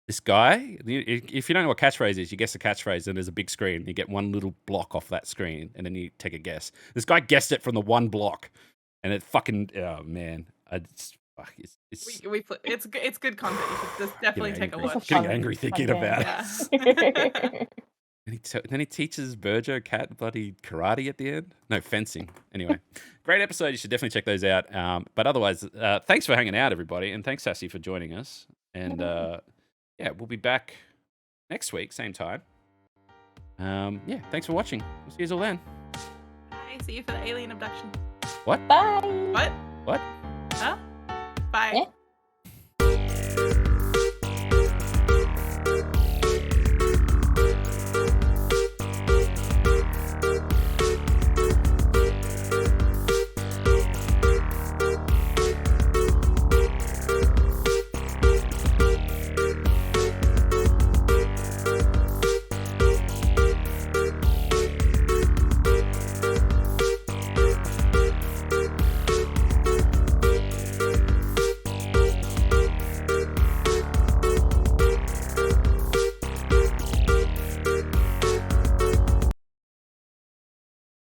this guy, if you don't know what catchphrase is, you guess the catchphrase and there's a big screen. You get one little block off that screen and then you take a guess. This guy guessed it from the one block and it fucking, oh man. It's good content. You should just definitely take a watch. Getting angry thinking about it. And then he teaches Burjo cat bloody karate at the end. No, fencing. Anyway, great episode. You should definitely check those out. But otherwise, thanks for hanging out, everybody. And thanks, Sassy, for joining us. And yeah, we'll be back next week, same time. Yeah, thanks for watching. We'll see you all then. Bye. See you for the alien abduction. What? Bye. What? What? Huh? Bye. Yeah.